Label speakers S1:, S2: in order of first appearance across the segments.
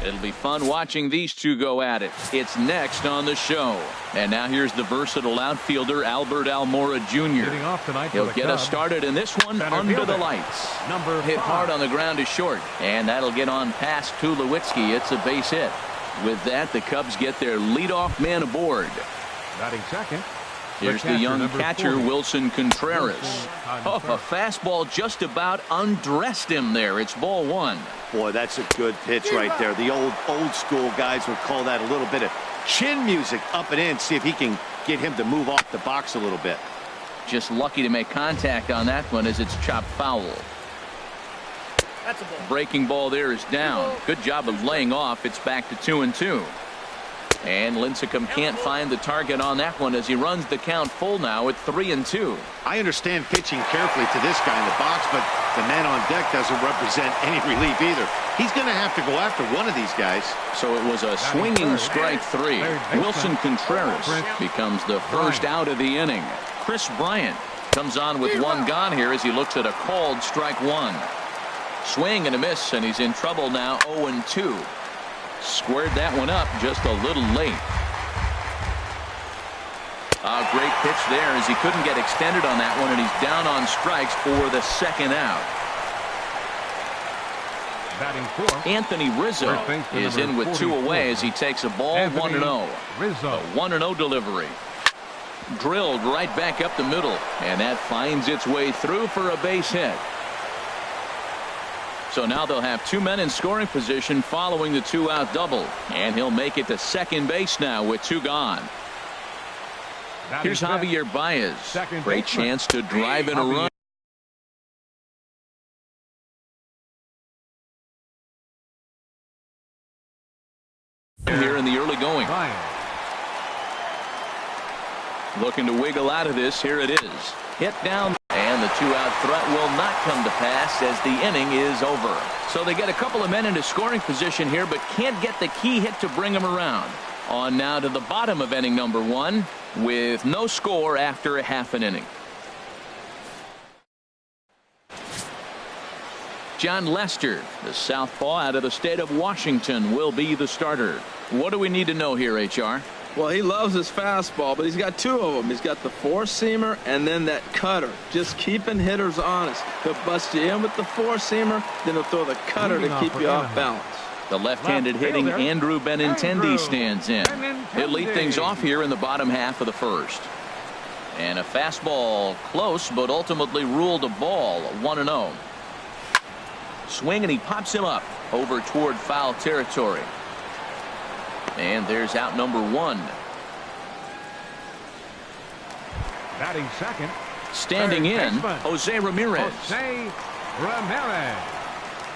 S1: It'll be fun watching these two go at it. It's next on the show. And now here's the versatile outfielder Albert Almora Jr. He'll get us started in this one under the lights. Hit hard on the ground is short, and that'll get on past Tulowitzki. It's a base hit. With that, the Cubs get their leadoff man aboard.
S2: Batting second.
S1: Here's the young catcher, Wilson Contreras. Oh, a fastball just about undressed him there. It's ball one.
S3: Boy, that's a good pitch right there. The old school guys would call that a little bit of chin music up and in. See if he can get him to move off the box a little bit.
S1: Just lucky to make contact on that one as it's chopped foul.
S4: That's a ball.
S1: Breaking ball there is down. Good job of laying off. It's back to 2-2. And Lincecum can't find the target on that one as he runs the count full now at 3-2.
S3: I understand pitching carefully to this guy in the box, but the man on deck doesn't represent any relief either. He's going to have to go after one of these guys.
S1: So it was a swinging strike three. Wilson Contreras becomes the first out of the inning. Chris Bryant comes on with one gone here as he looks at a called strike one. Swing and a miss, and he's in trouble now. 0-2. Squared that one up just a little late. A great pitch there as he couldn't get extended on that one, and he's down on strikes for the second out.
S2: Batting fourth.
S1: Anthony Rizzo is in with 2 away as he takes a ball. 1-0.
S2: Rizzo.
S1: A 1-0 delivery. Drilled right back up the middle, and that finds its way through for a base hit. So now they'll have 2 men in scoring position following the 2-out double, and he'll make it to second base now with 2 gone. Here's Javier Baez. Great chance to drive in a run. Here in the early going. Looking to wiggle out of this. Here it is. Hit down. And the 2-out threat will not come to pass as the inning is over. So they get a couple of men into scoring position here, but can't get the key hit to bring them around. On now to the bottom of inning number 1 with no score after a half an inning. John Lester, the southpaw out of the state of Washington, will be the starter. What do we need to know here, HR?
S5: Well, he loves his fastball, but he's got 2 of them. He's got the 4-seamer and then that cutter. Just keeping hitters honest. He'll bust you in with the 4-seamer, then he'll throw the cutter to keep you off balance.
S1: The left-handed hitting Andrew Benintendi stands in. He'll lead things off here in the bottom half of the first. And a fastball close, but ultimately ruled a ball. 1-0. Swing, and he pops him up over toward foul territory. And there's out number 1.
S2: Batting second.
S1: Standing in, Jose Ramirez.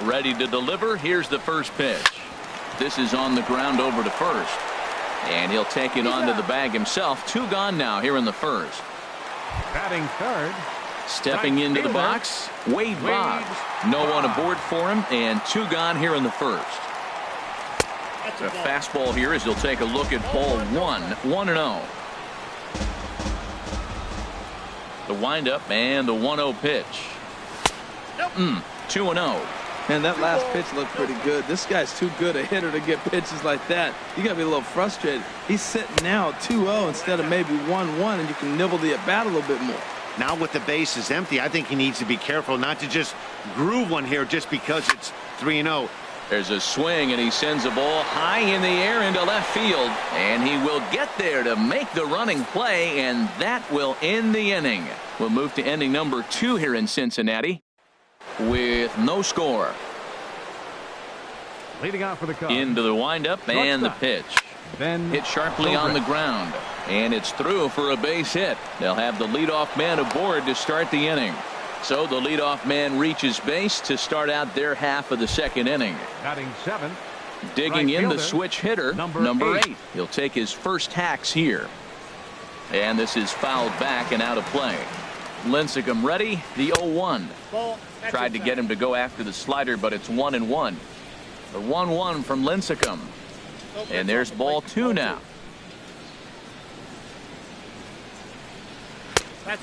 S1: Ready to deliver. Here's the first pitch. This is on the ground over to first. And he'll take it onto the bag himself. 2 gone now here in the first.
S2: Batting third.
S1: Stepping into the box, Wade Boggs. No one aboard for him, and 2 gone here in the first. A fastball here as he'll take a look at ball 1. 1-0. The windup and the 1-0 pitch. 2-0.
S5: Man, that last pitch looked pretty good. This guy's too good a hitter to get pitches like that. You got to be a little frustrated. He's sitting now 2-0 instead of maybe 1-1, and you can nibble the at-bat a little bit more.
S3: Now with the bases empty, I think he needs to be careful not to just groove one here just because it's 3-0.
S1: There's a swing, and he sends a ball high in the air into left field, and he will get there to make the running play, and that will end the inning. We'll move to inning number 2 here in Cincinnati with no score.
S2: Leading out for the Cubs.
S1: Into the windup and the pitch. Hit sharply on the ground, and it's through for a base hit. They'll have the leadoff man aboard to start the inning. So the leadoff man reaches base to start out their half of the second inning.
S2: Batting 7th.
S1: Digging in the switch hitter, number 8. He'll take his first hacks here. And this is fouled back and out of play. Lincecum ready. The 0-1. Tried to get him to go after the slider, but it's 1-1. The 1-1 from Lincecum. And there's ball 2 now.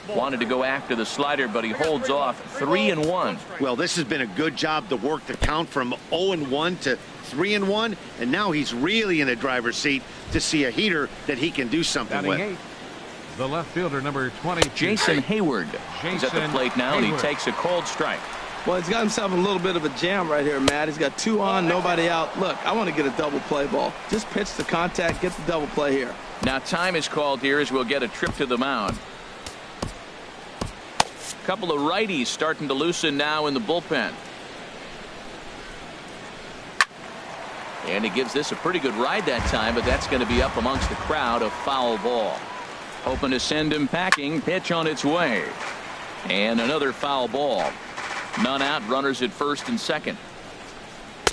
S1: Wanted to go after the slider, but he holds off. 3-1.
S3: Well, this has been a good job to work the count from 0-1 to 3-1, and now he's really in the driver's seat to see a heater that he can do something
S2: Batting
S3: with.
S2: 8, the left fielder, number 20.
S1: Jason Hayward is at the plate now, and he
S2: Hayward
S1: takes a cold strike.
S5: Well, he's got himself a little bit of a jam right here, Matt. He's got 2 on, nobody out. Look, I want to get a double play ball. Just pitch the contact, get the double play here.
S1: Now time is called here as we'll get a trip to the mound. A couple of righties starting to loosen now in the bullpen. And he gives this a pretty good ride that time, but that's going to be up amongst the crowd. A foul ball. Hoping to send him packing. Pitch on its way. And another foul ball. None out, runners at first and second.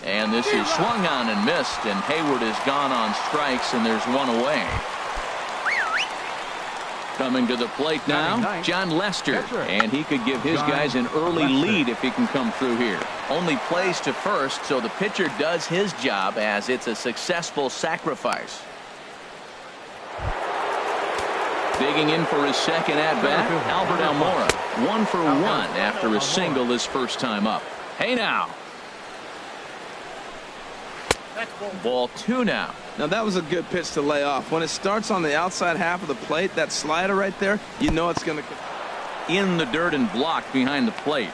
S1: And this is swung on and missed, and Hayward has gone on strikes, and there's one away. Coming to the plate now, John Lester, and he could give his guys an early lead if he can come through here. Only plays to first, so the pitcher does his job as it's a successful sacrifice. Digging in for his second at-bat, Albert Almora. 1 for 1 after a single his first time up. Hey now. Ball 2 now.
S5: Now that was a good pitch to lay off. When it starts on the outside half of the plate, that slider right there, you know it's going to
S1: in the dirt and blocked behind the plate.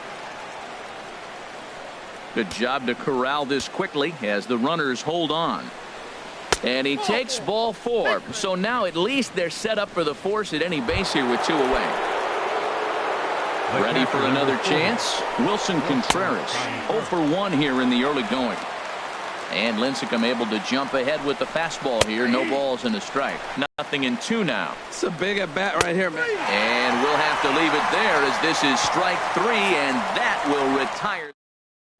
S1: Good job to corral this quickly as the runners hold on. And he takes ball 4. So now at least they're set up for the force at any base here with 2 away. Ready for another chance. Wilson Contreras 0 for 1 here in the early going. And Lincecum able to jump ahead with the fastball here. No balls and a strike. Nothing in 2 now.
S5: It's a big at bat right here, man.
S1: And we'll have to leave it there as this is strike 3, and that will retire.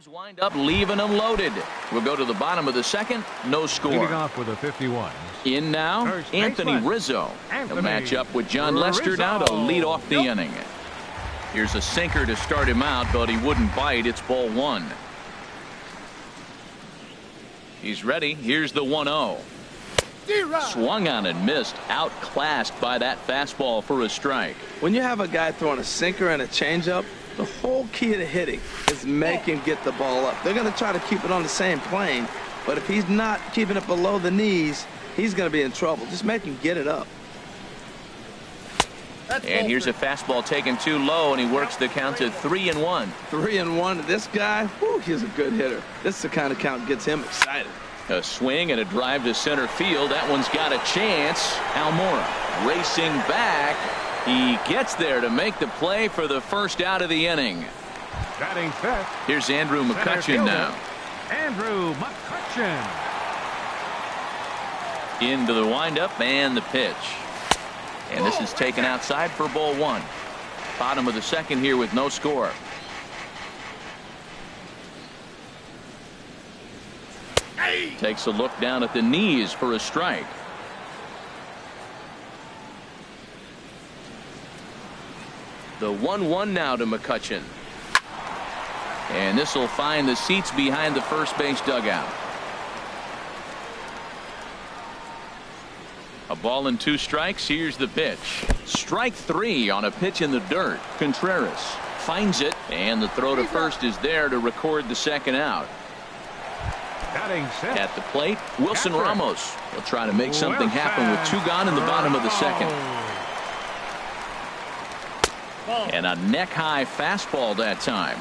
S1: Wind up leaving them loaded. We'll go to the bottom of the second. No score.
S2: Leading off with a 51.
S1: In now, Anthony Rizzo. He'll match up with John Lester now to lead off the inning. Here's a sinker to start him out, but he wouldn't bite. It's ball 1. He's ready. Here's the 1-0. Swung on and missed. Outclassed by that fastball for a strike.
S5: When you have a guy throwing a sinker and a changeup, the whole key to hitting is make him get the ball up. They're going to try to keep it on the same plane, but if he's not keeping it below the knees, he's going to be in trouble. Just make him get it up.
S1: And here's a fastball taken too low, and he works the count to 3-1.
S5: 3-1. This guy, whew, he's a good hitter. This is the kind of count that gets him excited.
S1: A swing and a drive to center field. That one's got a chance. Almora racing back. He gets there to make the play for the first out of the inning.
S2: Batting fifth.
S1: Here's Andrew McCutchen now.
S2: Andrew McCutchen.
S1: Into the windup and the pitch. And this is taken outside for ball 1. Bottom of the second here with no score. Takes a look down at the knees for a strike. The 1-1 now to McCutchen. And this will find the seats behind the first base dugout. A ball and 2 strikes. Here's the pitch. Strike 3 on a pitch in the dirt. Contreras finds it, and the throw to first is there to record the second out. At the plate, Wilson Ramos will try to make something happen with 2 gone in the bottom of the second. And a neck-high fastball that time.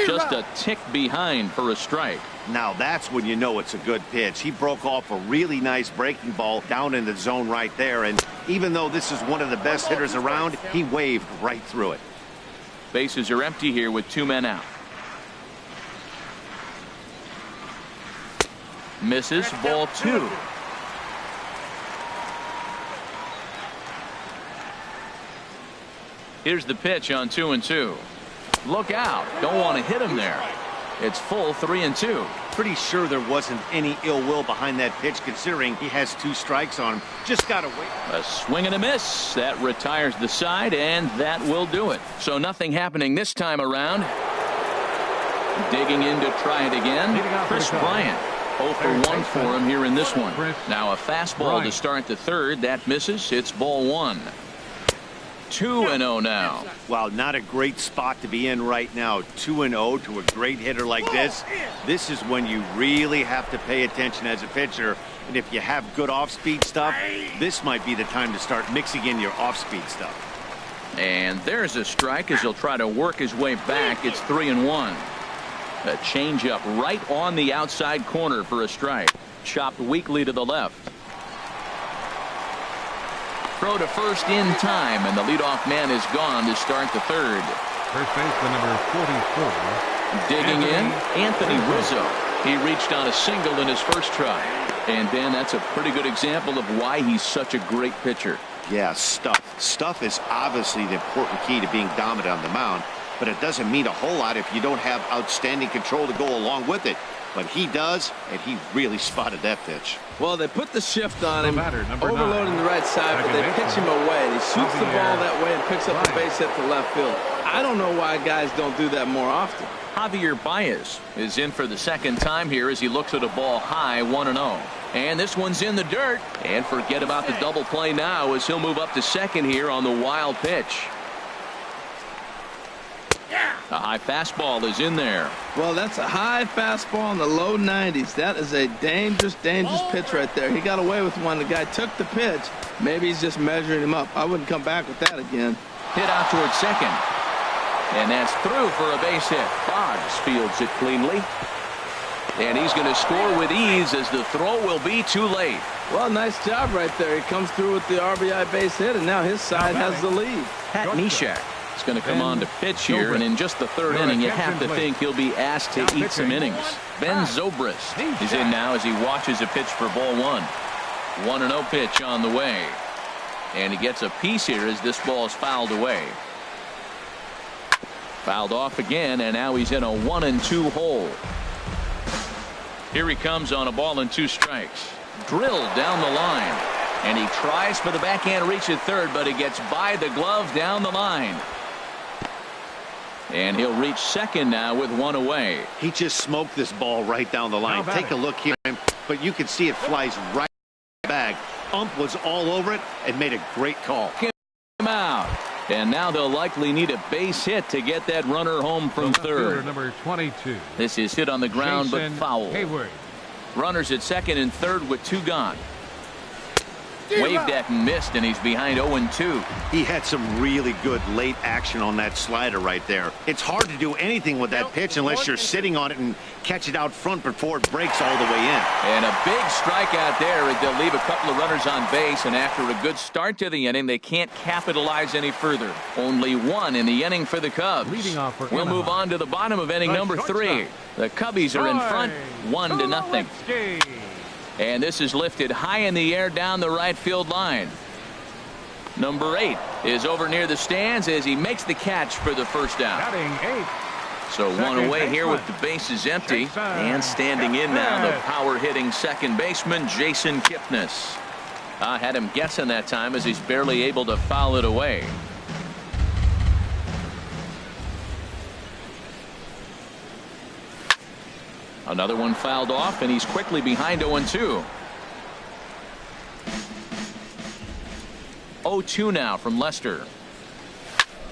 S1: Just a tick behind for a strike.
S3: Now that's when you know it's a good pitch. He broke off a really nice breaking ball down in the zone right there, and even though this is one of the best hitters around, he waved right through it.
S1: Bases are empty here with 2 men out. Misses, ball 2. Here's the pitch on 2-2. Look out. Don't want to hit him there. It's full 3-2.
S3: Pretty sure there wasn't any ill will behind that pitch, considering he has 2 strikes on him. Just got to wait.
S1: A swing and a miss. That retires the side, and that will do it. So nothing happening this time around. Digging in to try it again. Chris Bryant. 0 for 1 for him here in this one. Now a fastball to start the third. That misses. It's ball 1. 2-0 now.
S3: Well, not a great spot to be in right now. 2-0 to a great hitter like this. This is when you really have to pay attention as a pitcher. And if you have good off-speed stuff, this might be the time to start mixing in your off-speed stuff.
S1: And there's a strike as he'll try to work his way back. It's 3-1. A changeup right on the outside corner for a strike. Chopped weakly to the left. Throw to first in time, and the leadoff man is gone to start the third.
S2: First baseman number 44.
S1: Digging in, Anthony Rizzo. He reached on a single in his first try. And Dan, that's a pretty good example of why he's such a great pitcher.
S3: Yeah, stuff. Stuff is obviously the important key to being dominant on the mound, but it doesn't mean a whole lot if you don't have outstanding control to go along with it. But he does, and he really spotted that pitch.
S5: Well, they put the shift on him,
S2: number
S5: overloading
S2: 9.
S5: the right side, but they pitch him away. He shoots the ball that way and picks up the base hit to left field. I don't know why guys don't do that more often.
S1: Javier Baez is in for the second time here as he looks at a ball high, 1-0. And this one's in the dirt. And forget about the double play now as he'll move up to second here on the wild pitch. A high fastball is in there.
S5: Well, that's a high fastball in the low 90s. That is a dangerous pitch right there. He got away with one. The guy took the pitch. Maybe he's just measuring him up. I wouldn't come back with that again.
S1: Hit out towards second. And that's through for a base hit. Boggs fields it cleanly. And he's going to score with ease as the throw will be too late.
S5: Well, nice job right there. He comes through with the RBI base hit, and now his side has the lead.
S1: Pat Neshek is going to come on to pitch here, and in just the third inning, you have to think he'll be asked to eat some innings. Ben Zobrist is in now as he watches a pitch for ball one. 1-0 pitch on the way. And he gets a piece here as this ball is fouled away. Fouled off again, and now he's in a 1-2 hole. Here he comes on a ball and 2 strikes. Drilled down the line. And he tries for the backhand reach at third, but he gets by the glove down the line. And he'll reach second now with 1 away.
S3: He just smoked this ball right down the line. Take a look here, but you can see it flies right back. Ump was all over it and made a great call.
S1: Him out. And now they'll likely need a base hit to get that runner home from third.
S2: Number 22.
S1: This is hit on the ground, but foul.
S2: Hayward.
S1: Runners at second and third with 2 gone. Waved at and missed, and he's behind 0-2.
S3: He had some really good late action on that slider right there. It's hard to do anything with that pitch unless you're sitting on it and catch it out front before it breaks all the way in.
S1: And a big strikeout there as they'll leave a couple of runners on base, and after a good start to the inning, they can't capitalize any further. Only 1 in the inning for the Cubs. We'll move on to the bottom of inning number 3. The Cubbies are in front, 1-0. And this is lifted high in the air down the right field line. Number 8 is over near the stands as he makes the catch for the first down. So 1 away here with the bases empty. And standing in now, the power-hitting second baseman, Jason Kipnis. I had him guessing that time as he's barely able to foul it away. Another one fouled off, and he's quickly behind 0-2. 0-2 now from Lester.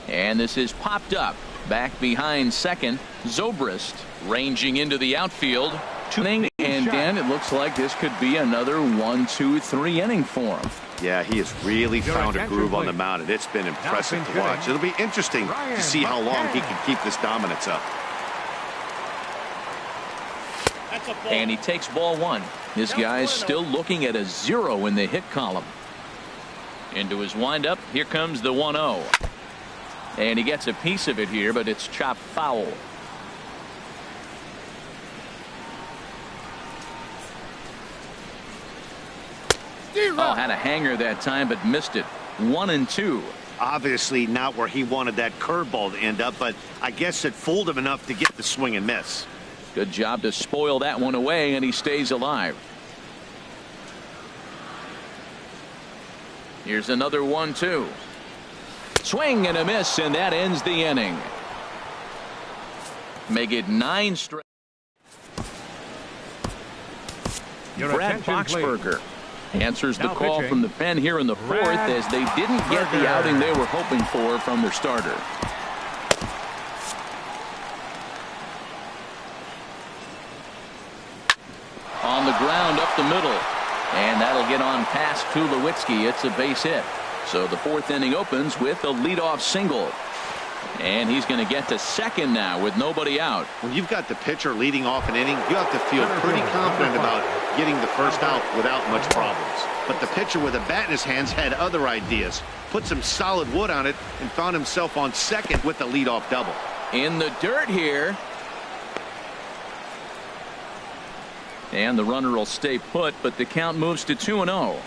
S1: And this is popped up. Back behind second. Zobrist ranging into the outfield. And Dan, it looks like this could be another 1-2-3 inning for him.
S3: Yeah, he has really found a groove on the mound, and it's been impressive to watch. It'll be interesting to see how long he can keep this dominance up.
S1: And he takes ball 1. This guy's still looking at a 0 in the hit column. Into his windup. Here comes the 1-0. And he gets a piece of it here, but it's chopped foul. Oh, had a hanger that time, but missed it. 1-2.
S3: Obviously not where he wanted that curveball to end up, but I guess it fooled him enough to get the swing and miss.
S1: Good job to spoil that one away, and he stays alive. Here's another 1-2. Swing and a miss, and that ends the inning. Make it 9 straight. Brad Boxberger Answers the call from the pen here in the fourth as they didn't get the outing they were hoping for from their starter. On the ground up the middle, and that'll get on past Tulowitzki. It's a base hit. So the fourth inning opens with a leadoff single. And he's going to get to second now with nobody out.
S3: When you've got the pitcher leading off an inning, you have to feel pretty confident about getting the first out without much problems. But the pitcher with a bat in his hands had other ideas. Put some solid wood on it and found himself on second with the leadoff double.
S1: In the dirt here. And the runner will stay put, but the count moves to 2-0.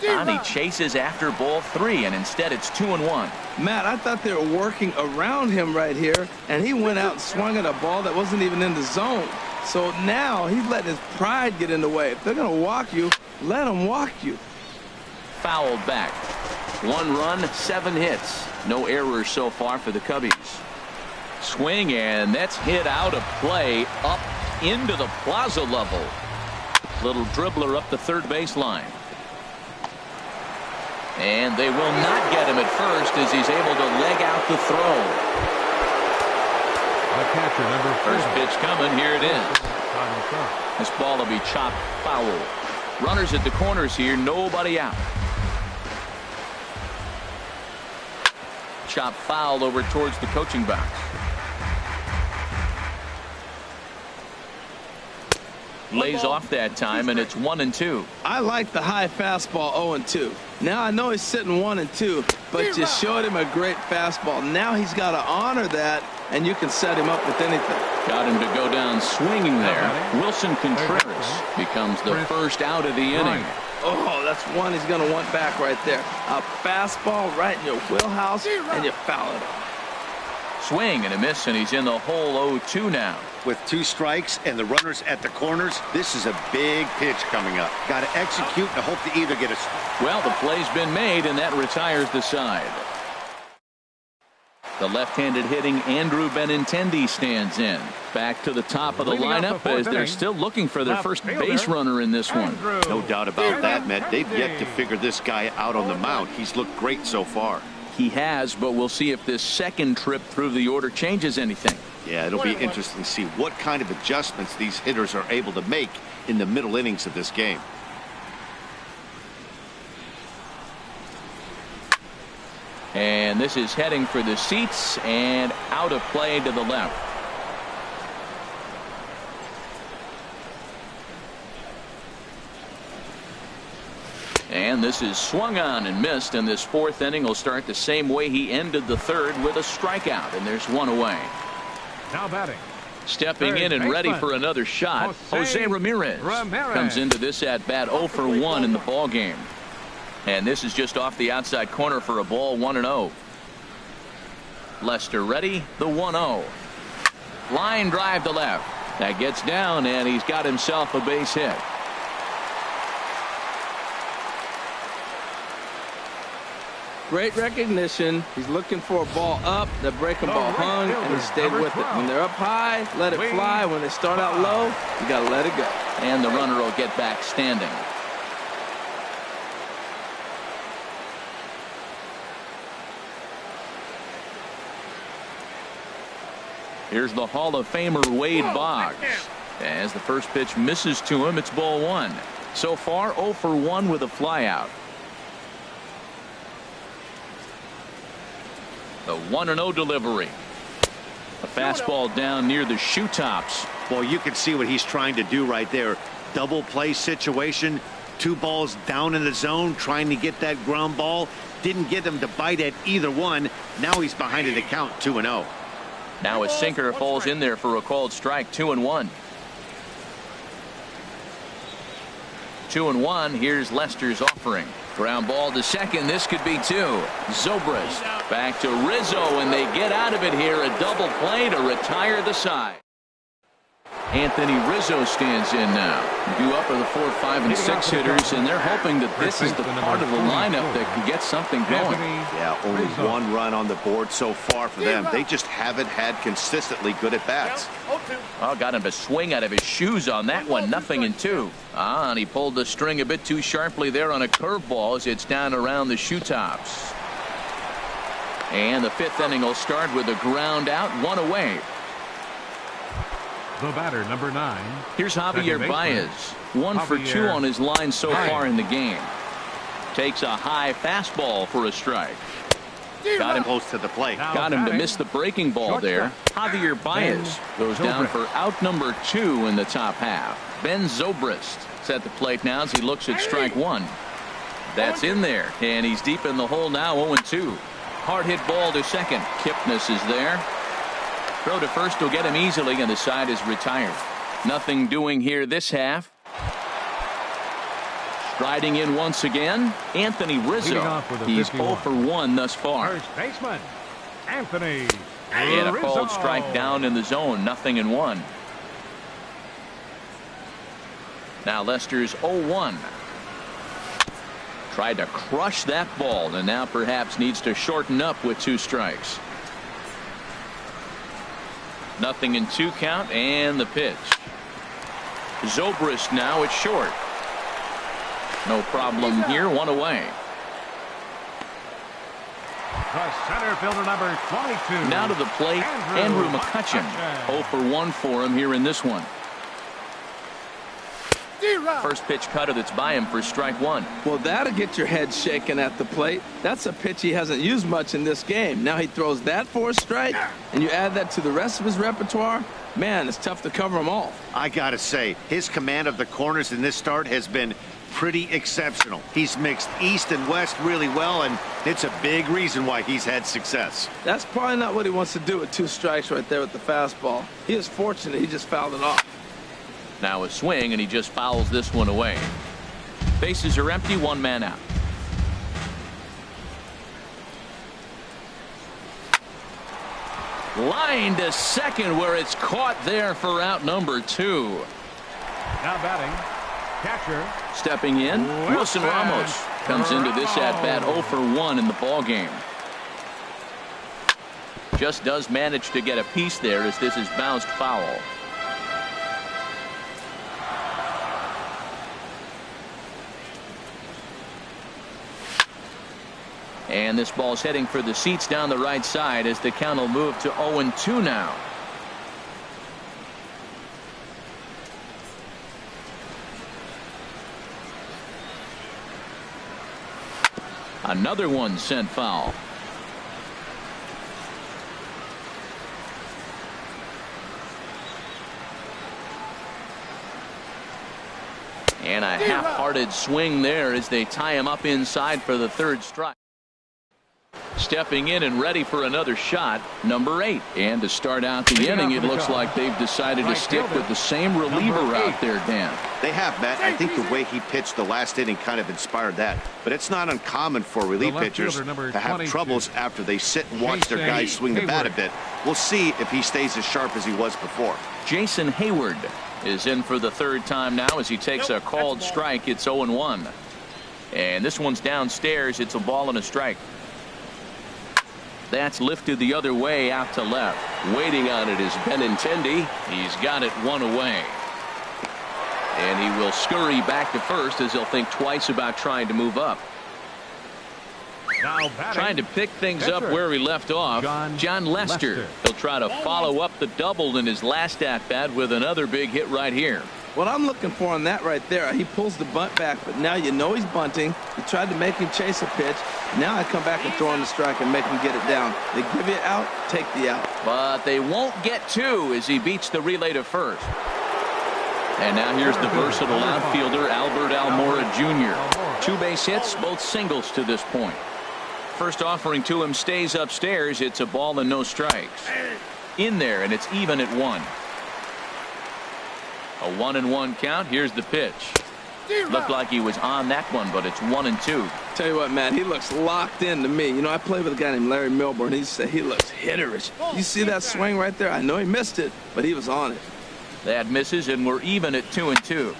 S1: And he chases after ball 3, and instead it's 2-1.
S5: Matt, I thought they were working around him right here, and he went out and swung at a ball that wasn't even in the zone. So now he's letting his pride get in the way. If they're going to walk you, let them walk you.
S1: Fouled back. 1 run, 7 hits. No errors so far for the Cubbies. Swing, and that's hit out of play up into the plaza level. Little dribbler up the third baseline. And they will not get him at first as he's able to leg out the throw.
S2: The catcher, number 4.
S1: First pitch coming. Here it is. This ball will be chopped foul. Runners at the corners here. Nobody out. Chopped foul over towards the coaching box. Lays off that time, and it's 1-2.
S5: I like the high fastball 0-2. Now I know he's sitting 1-2, but you showed him a great fastball. Now he's got to honor that, and you can set him up with anything.
S1: Got him to go down swinging there. Wilson Contreras becomes the first out of the inning.
S5: Oh, that's one he's going to want back right there. A fastball right in your wheelhouse, and you foul it off.
S1: Swing and a miss, and he's in the hole 0-2 now.
S3: With 2 strikes and the runners at the corners, this is a big pitch coming up. Got to execute and hope to either get a...
S1: Well, the play's been made, and that retires the side. The left-handed hitting Andrew Benintendi stands in. Back to the top of the lineup as they're still looking for their first base runner in this one.
S3: No doubt about that, Matt. They've yet to figure this guy out on the mound. He's looked great so far.
S1: He has, but we'll see if this second trip through the order changes anything.
S3: Yeah, it'll be interesting to see what kind of adjustments these hitters are able to make in the middle innings of this game.
S1: And this is heading for the seats and out of play to the left. And this is swung on and missed, and this fourth inning will start the same way he ended the third with a strikeout, and there's one away.
S2: Now batting.
S1: Stepping in and ready for another shot, Jose Ramirez comes into this at bat 0 for 1 in the ball game. And this is just off the outside corner for a ball, 1-0. Lester ready, the 1-0. Line drive to left. That gets down, and he's got himself a base hit.
S5: Great recognition. He's looking for a ball up. The breaking ball hung, and he stayed with it. When they're up high, let it fly. When they start out low, you got to let it go.
S1: And the runner will get back standing. Here's the Hall of Famer Wade Boggs. As the first pitch misses to him, it's ball 1. So far, 0 for 1 with a flyout. The 1-0 delivery. A fastball down near the shoe tops.
S3: Well, you can see what he's trying to do right there. Double play situation. 2 balls down in the zone, trying to get that ground ball. Didn't get him to bite at either one. Now he's behind in the count, 2-0.
S1: Now a sinker falls in there for a called strike, 2-1. 2-1. Here's Lester's offering. Ground ball to second. This could be 2. Zobrist back to Rizzo, and they get out of it here. A double play to retire the side. Anthony Rizzo stands in now. Due up are the 4, 5, and 6 hitters, and they're hoping that this is the part of the lineup that can get something going.
S3: Yeah, only 1 run on the board so far for them. They just haven't had consistently good at bats.
S1: Oh, got him to swing out of his shoes on that one. 0-2. And he pulled the string a bit too sharply there on a curveball as it's down around the shoe tops. And the 5th inning will start with a ground out, 1 away.
S2: The batter, number 9.
S1: Here's Javier Baez. 1 for 2 on his line so far in the game. Takes a high fastball for a strike.
S3: Got him close to the plate.
S1: Got him to miss the breaking ball there. Javier Baez goes down for out number 2 in the top half. Ben Zobrist is at the plate now as he looks at strike 1. That's in there, and he's deep in the hole now, 0-2. Hard hit ball to second. Kipnis is there. Throw to first will get him easily, and the side is retired. Nothing doing here this half. Striding in once again, Anthony Rizzo. He's 0 for 1 thus far.
S2: First baseman, Anthony
S1: And a
S2: Rizzo.
S1: called strike down in the zone, 0-1. Now Lester's 0-1. Tried to crush that ball, and now perhaps needs to shorten up with 2 strikes. 0-2 count, and the pitch. Zobrist now at short. No problem here, 1 away.
S2: The center fielder, number 22.
S1: Now to the plate, Andrew McCutchen. 0 for 1 for him here in this one. First pitch cutter that's by him for strike 1.
S5: Well, that'll get your head shaking at the plate. That's a pitch he hasn't used much in this game. Now he throws that for a strike, and you add that to the rest of his repertoire. Man, it's tough to cover them all.
S3: I gotta say, his command of the corners in this start has been pretty exceptional. He's mixed east and west really well, and it's a big reason why he's had success.
S5: That's probably not what he wants to do with 2 strikes right there with the fastball. He is fortunate he just fouled it off.
S1: Now a swing, and he just fouls this one away. Bases are empty, 1 man out. Line to second, where it's caught there for out number 2.
S2: Now batting, catcher.
S1: Stepping in, Wilson Ramos comes into this at-bat 0 for 1 in the ball game. Just does manage to get a piece there as this is bounced foul. And this ball's heading for the seats down the right side as the count will move to 0-2 now. Another one sent foul. And a half-hearted swing there as they tie him up inside for the 3rd strike. Stepping in and ready for another shot, number 8. And to start out the inning, it looks like they've decided to stick with the same reliever out there, Dan.
S3: They have, Matt. I think the way he pitched the last inning kind of inspired that. But it's not uncommon for relief pitchers to have troubles after they sit and watch their guys swing the bat a bit. We'll see if he stays as sharp as he was before.
S1: Jason Hayward is in for the 3rd time now as he takes a called strike. It's 0-1. And this one's downstairs. It's a ball and a strike. That's lifted the other way out to left. Waiting on it is Benintendi. He's got it 1 away. And he will scurry back to first as he'll think twice about trying to move up.
S2: Now
S1: trying to pick things up where he left off. John Lester. He'll try to follow up the double in his last at-bat with another big hit right here.
S5: What I'm looking for on that right there, he pulls the bunt back, but now you know he's bunting. He tried to make him chase a pitch. Now I come back and throw him the strike and make him get it down. They give you out, take the out.
S1: But they won't get 2 as he beats the relay to first. And now here's the versatile outfielder, Albert Almora Jr. 2 base hits, both singles to this point. First offering to him stays upstairs. It's a ball and no strikes. In there, and it's even at 1. A 1-1 count. Here's the pitch. Looked like he was on that one, but it's 1-2.
S5: Tell you what, man, he looks locked in to me. You know, I played with a guy named Larry Milburn. He said he looks hitterish. You see that swing right there? I know he missed it, but he was on it.
S1: That misses, and we're even at 2-2.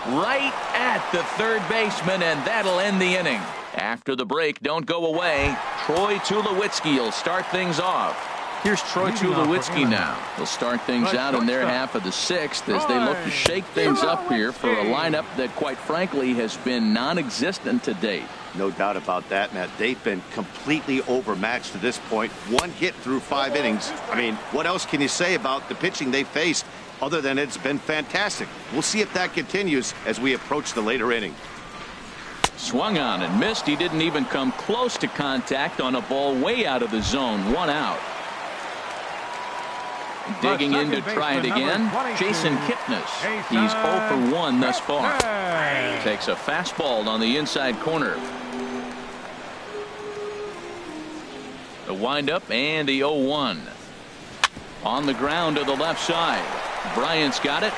S1: Right at the third baseman, and that'll end the inning. After the break, don't go away. Troy Tulowitzki will start things off. Here's Troy Tulowitzki now. They'll start things out in their half of the sixth as they look to shake things up here for a lineup that, quite frankly, has been non-existent to date.
S3: No doubt about that, Matt. They've been completely overmatched to this point. One hit through 5 innings. I mean, what else can you say about the pitching they faced other than it's been fantastic? We'll see if that continues as we approach the later inning.
S1: Swung on and missed. He didn't even come close to contact on a ball way out of the zone. 1 out. Digging in to try it again, Jason Kipnis. He's 0 for 1 thus far. Takes a fastball on the inside corner. The windup and the 0-1. On the ground to the left side. Bryant's got it.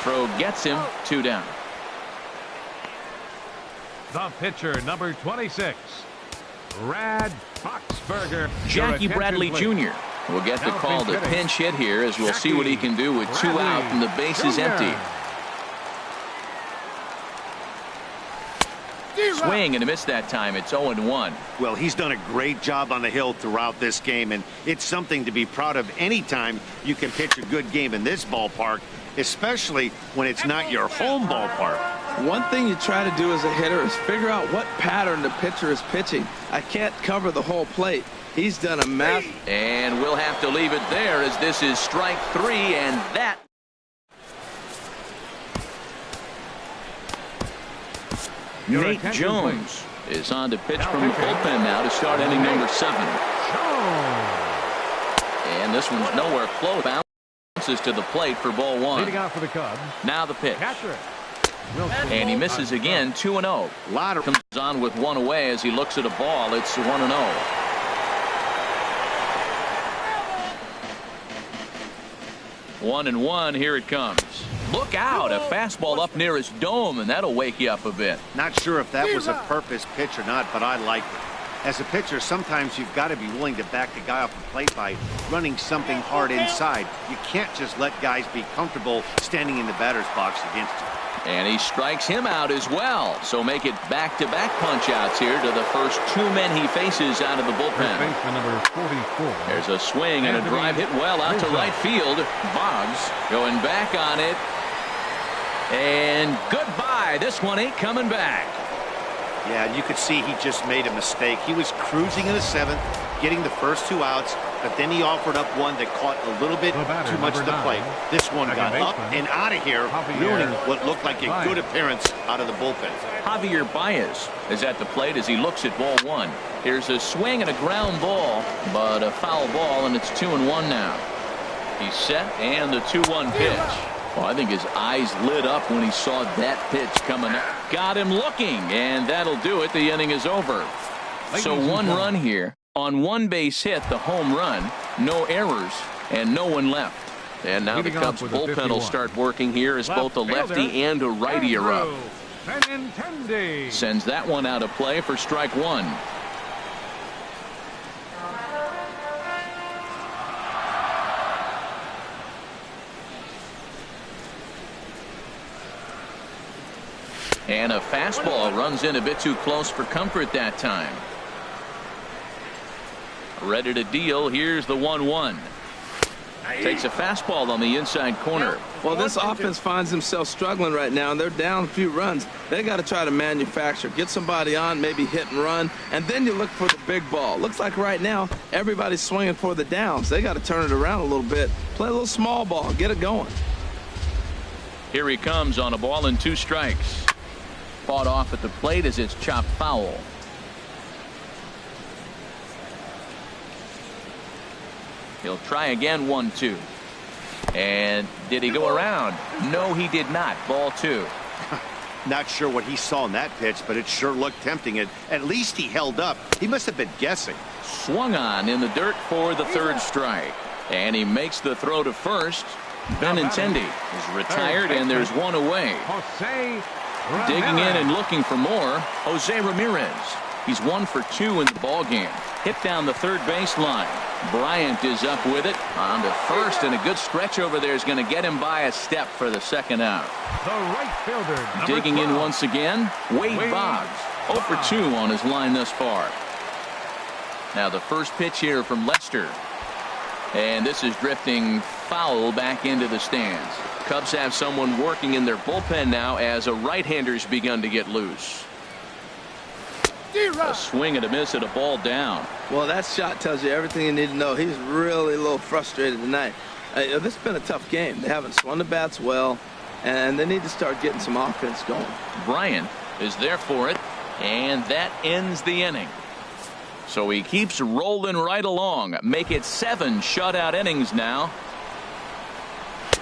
S1: Throw gets him. 2 down.
S2: The pitcher, number 26, Brad Boxberger.
S1: Jackie Bradley Jr. will get the call to pinch hit here as we'll see what he can do with 2 out and the base is empty. Swing and a miss that time. It's 0-1.
S3: Well, he's done a great job on the hill throughout this game, and it's something to be proud of anytime you can pitch a good game in this ballpark, especially when it's not your home ballpark.
S5: One thing you try to do as a hitter is figure out what pattern the pitcher is pitching. I can't cover the whole plate. He's done a mess.
S1: And we'll have to leave it there as this is strike 3, and that. Nate Jones is on to pitch from the bullpen now to start inning number 7. And this one's nowhere close. Bounces to the plate for ball 1.
S2: Leading out for the Cubs.
S1: Now the pitch.
S2: Catcher.
S1: And he misses again. 2-0. Lauder comes on with 1 away as he looks at a ball. It's 1-0. One and 1. Here it comes. Look out. A fastball up near his dome, and that'll wake you up a bit.
S3: Not sure if that was a purpose pitch or not, but I like it. As a pitcher, sometimes you've got to be willing to back the guy off the plate by running something hard inside. You can't just let guys be comfortable standing in the batter's box against you.
S1: And he strikes him out as well. So make it back-to-back punch-outs here to the first 2 men he faces out of the bullpen.
S2: Number 44.
S1: There's a swing and a drive hit well out to right field. Boggs going back on it. And goodbye. This one ain't coming back.
S3: Yeah, and you could see he just made a mistake. He was cruising in the 7th, getting the first 2 outs, but then he offered up one that caught a little bit too much to the plate. This one got up and out of here, ruining what looked like a good appearance out of the bullpen.
S1: Javier Baez is at the plate as he looks at ball 1. Here's a swing and a ground ball, but a foul ball, and it's 2-1 now. He's set, and the 2-1 pitch. Well, I think his eyes lit up when he saw that pitch coming up. Got him looking, and that'll do it. The inning is over. So 1 run here on 1 base hit, the home run, no errors, and no one left. And now the Cubs bullpen will start working here as both a lefty and a righty are up. Sends that one out of play for strike 1. And a fastball runs in a bit too close for comfort that time. Ready to deal. Here's the 1-1. Takes a fastball on the inside corner.
S5: Well, this offense finds themselves struggling right now, and they're down a few runs. They got to try to manufacture, get somebody on, maybe hit and run, and then you look for the big ball. Looks like right now everybody's swinging for the downs. They got to turn it around a little bit, play a little small ball, get it going.
S1: Here he comes on a ball and 2 strikes. Fought off at the plate as it's chopped foul. He'll try again. 1-2. And did he go around? No, he did not. Ball 2.
S3: Not sure what he saw in that pitch, but it sure looked tempting. At least he held up. He must have been guessing.
S1: Swung on in the dirt for the 3rd strike. And he makes the throw to first. Benintendi is retired, and there's 1 away. Digging in and looking for more, Jose Ramirez. He's 1 for 2 in the ball game. Hit down the 3rd baseline. Bryant is up with it on to first, and a good stretch over there is going to get him by a step for the second out.
S2: The right fielder, number
S1: Digging in
S2: 12.
S1: once again, Wade Boggs. 0 for 2 on his line thus far. Now the first pitch here from Lester. And this is drifting foul back into the stands. Cubs have someone working in their bullpen now as a right-hander's begun to get loose. A swing and a miss at a ball down.
S5: Well, that shot tells you everything you need to know. He's really a little frustrated tonight. This has been a tough game. They haven't swung the bats well, and they need to start getting some offense going.
S1: Bryant is there for it, and that ends the inning. So he keeps rolling right along. Make it 7 shutout innings now.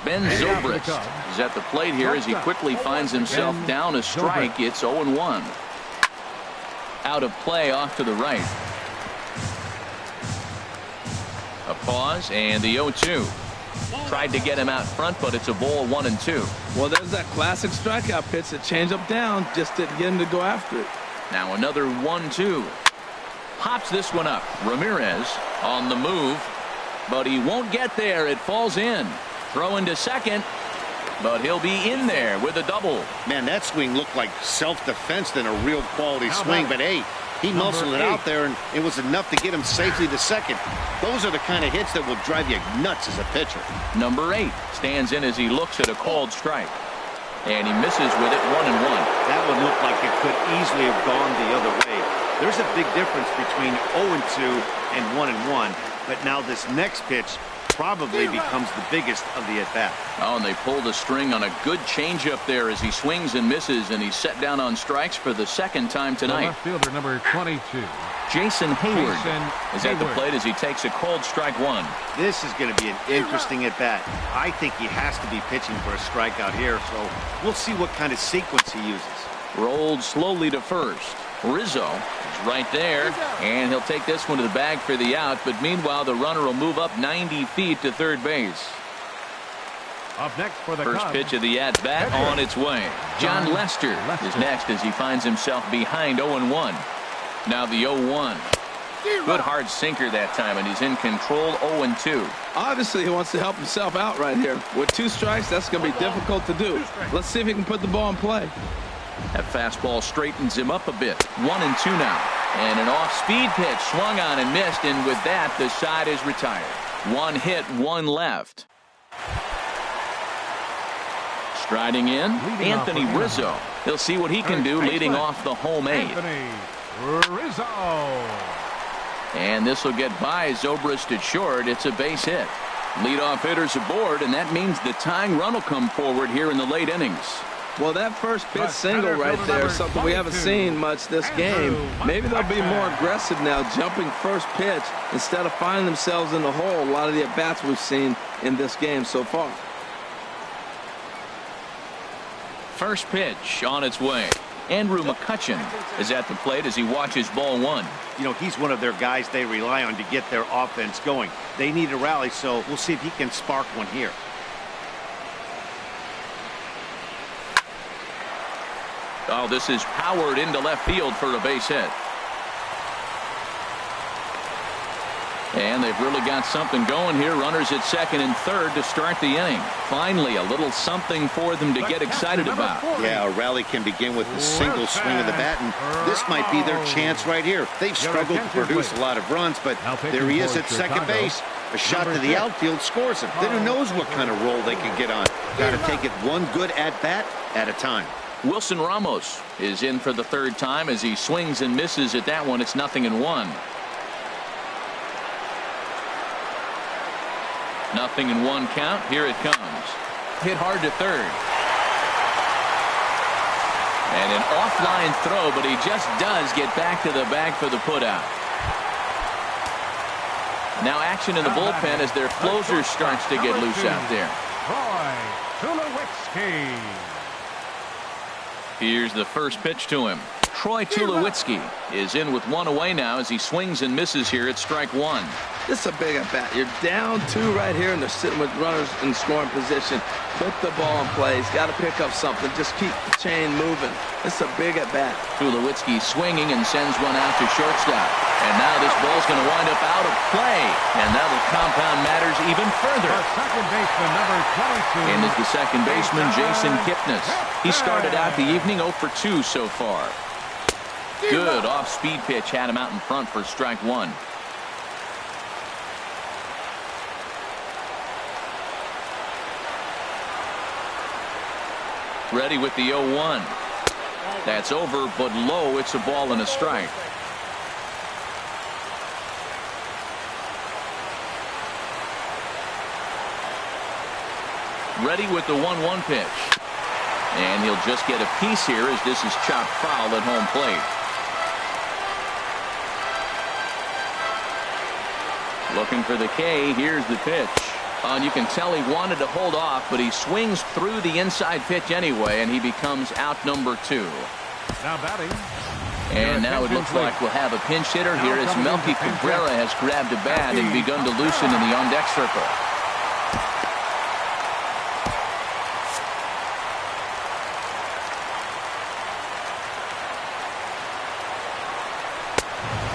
S1: Ben Zobrist is at the plate here as he quickly finds himself down a strike. It's 0-1. Out of play off to the right. A pause and the 0-2. Tried to get him out front, but it's a ball 1-2.
S5: Well, there's that classic strikeout pitch, that change up down, just didn't get him to go after it.
S1: Now another 1-2. Pops this one up. Ramirez on the move, but he won't get there. It falls in. Throw into second, but he'll be in there with a double.
S3: Man, that swing looked like self-defense than a real quality swing, but hey, he muscled it out there, and it was enough to get him safely to second. Those are the kind of hits that will drive you nuts as a pitcher.
S1: Number 8 stands in as he looks at a called strike, and he misses with it. 1-1.
S3: That one looked like it could easily have gone the other way. There's a big difference between 0-2 and 1-1, but now this next pitch probably becomes the biggest of the at-bat.
S1: Oh, and they pulled a string on a good changeup there as he swings and misses, and he's set down on strikes for the second time tonight.
S2: Left fielder number 22.
S1: Jason Hayward is at the plate as he takes a called strike 1.
S3: This is going to be an interesting at-bat. I think he has to be pitching for a strikeout here, so we'll see what kind of sequence he uses.
S1: Rolled slowly to first. Rizzo is right there, and he'll take this one to the bag for the out, but meanwhile the runner will move up 90 feet to third base.
S2: Up next for the
S1: First
S2: Cubs,
S1: pitch of the at-bat on its way. John Lester is next as he finds himself behind 0-1. Now the 0-1. Good hard sinker that time, and he's in control. 0-2.
S5: Obviously, he wants to help himself out right here. With 2 strikes, that's going to be difficult to do. Let's see if he can put the ball in play.
S1: That fastball straightens him up a bit. 1-2 now. And an off-speed pitch swung on and missed, and with that, the side is retired. 1 hit, 1 left. Striding in, Anthony Rizzo. He'll see what he can do leading off the home 8.
S2: Anthony Rizzo.
S1: And this will get by Zobrist at short. It's a base hit. Leadoff hitters aboard, and that means the tying run will come forward here in the late innings.
S5: Well, that first pitch single right there is something we haven't seen much this game. Maybe they'll be more aggressive now, jumping first pitch instead of finding themselves in the hole. A lot of the at-bats we've seen in this game so far.
S1: First pitch on its way. Andrew McCutchen is at the plate as he watches ball 1.
S3: You know, he's one of their guys they rely on to get their offense going. They need a rally, so we'll see if he can spark one here.
S1: Oh, this is powered into left field for a base hit. And they've really got something going here. Runners at second and third to start the inning. Finally, a little something for them to get excited about.
S3: Yeah, a rally can begin with a single swing of the bat, and this might be their chance right here. They've struggled to produce a lot of runs, but there he is at second base. A shot to the outfield scores him. Then who knows what kind of roll they can get on. Got to take it one good at-bat at a time.
S1: Wilson Ramos is in for the third time as he swings and misses at that one. It's 0-1. 0-1 count. Here it comes. Hit hard to third. And an offline throw, but he just does get back to the bag for the putout. Now action in the bullpen as their closer starts to get loose out there.
S2: Troy Tulowitzki.
S1: Here's the first pitch to him. Troy Tulowitzki is in with one away now as he swings and misses here at strike one.
S5: This is a big at bat. You're down 2 right here, and they're sitting with runners in scoring position. Put the ball in play. He's got to pick up something. Just keep the chain moving. This is a big at bat.
S1: Tulowitzki swinging and sends one out to shortstop. And now this ball's going to wind up out of play, and that'll compound matters even further.
S2: Second baseman, number 22.
S1: In is the second baseman, Jason Kipnis. He started out the evening 0 for 2 so far. Good off-speed pitch had him out in front for strike one. Ready with the 0-1. That's over, but low. It's a ball and a strike. Ready with the 1-1 pitch. And he'll just get a piece here as this is chopped foul at home plate. Looking for the K. Here's the pitch. And you can tell he wanted to hold off, but he swings through the inside pitch anyway, and he becomes out number 2.
S2: Now batting.
S1: And now it looks like we'll have a pinch hitter here as Melky Cabrera has grabbed a bat and begun to loosen in the on-deck circle.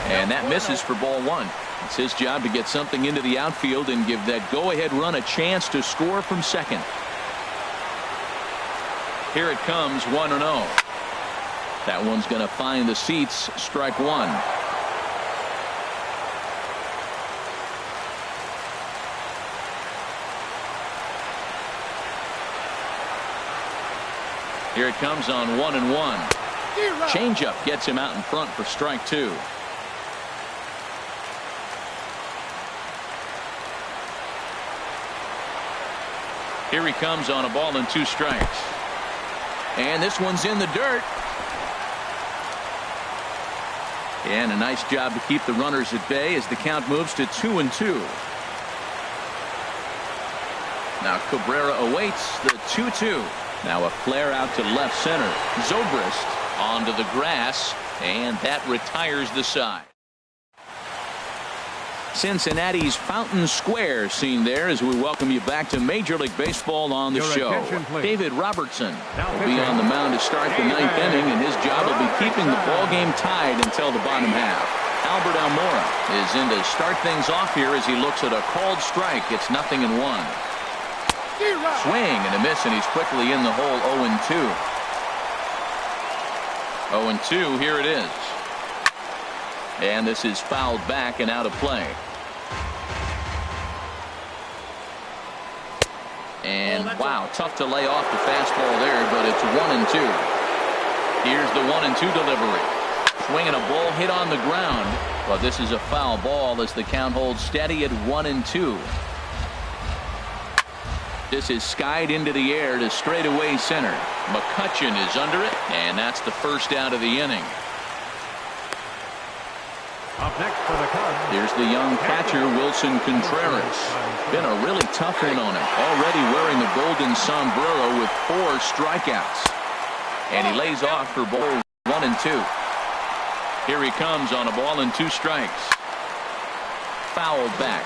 S1: And that misses for ball one. It's his job to get something into the outfield and give that go-ahead run a chance to score from second. Here it comes, 1-0. That one's going to find the seats, strike one. Here it comes on 1-1. Changeup gets him out in front for strike two. Here he comes on a ball and 2 strikes. And this one's in the dirt. And a nice job to keep the runners at bay as the count moves to 2-2. Now Cabrera awaits the 2-2. Now a flare out to left center. Zobrist onto the grass, and that retires the side. Cincinnati's Fountain Square scene there as we welcome you back to Major League Baseball on the show. David Robertson will be on the mound to start the 9th inning, and his job will be keeping the ball game tied until the bottom half. Albert Almora is in to start things off here as he looks at a called strike. It's 0-1. Swing and a miss, and he's quickly in the hole. 0-2. 0-2. Here it is. And this is fouled back and out of play. And wow, tough to lay off the fastball there, but it's 1-2. Here's the 1-2 delivery. Swinging a ball hit on the ground, but this is a foul ball as the count holds steady at 1-2. This is skied into the air to straightaway center. McCutchen is under it, and that's the first out of the inning.
S2: Up next for the Cubs.
S1: Here's the young catcher, Wilson Contreras. Been a really tough one on him. Already wearing the golden sombrero with 4 strikeouts. And he lays off for ball 1-2. Here he comes on a ball and 2 strikes. Fouled back.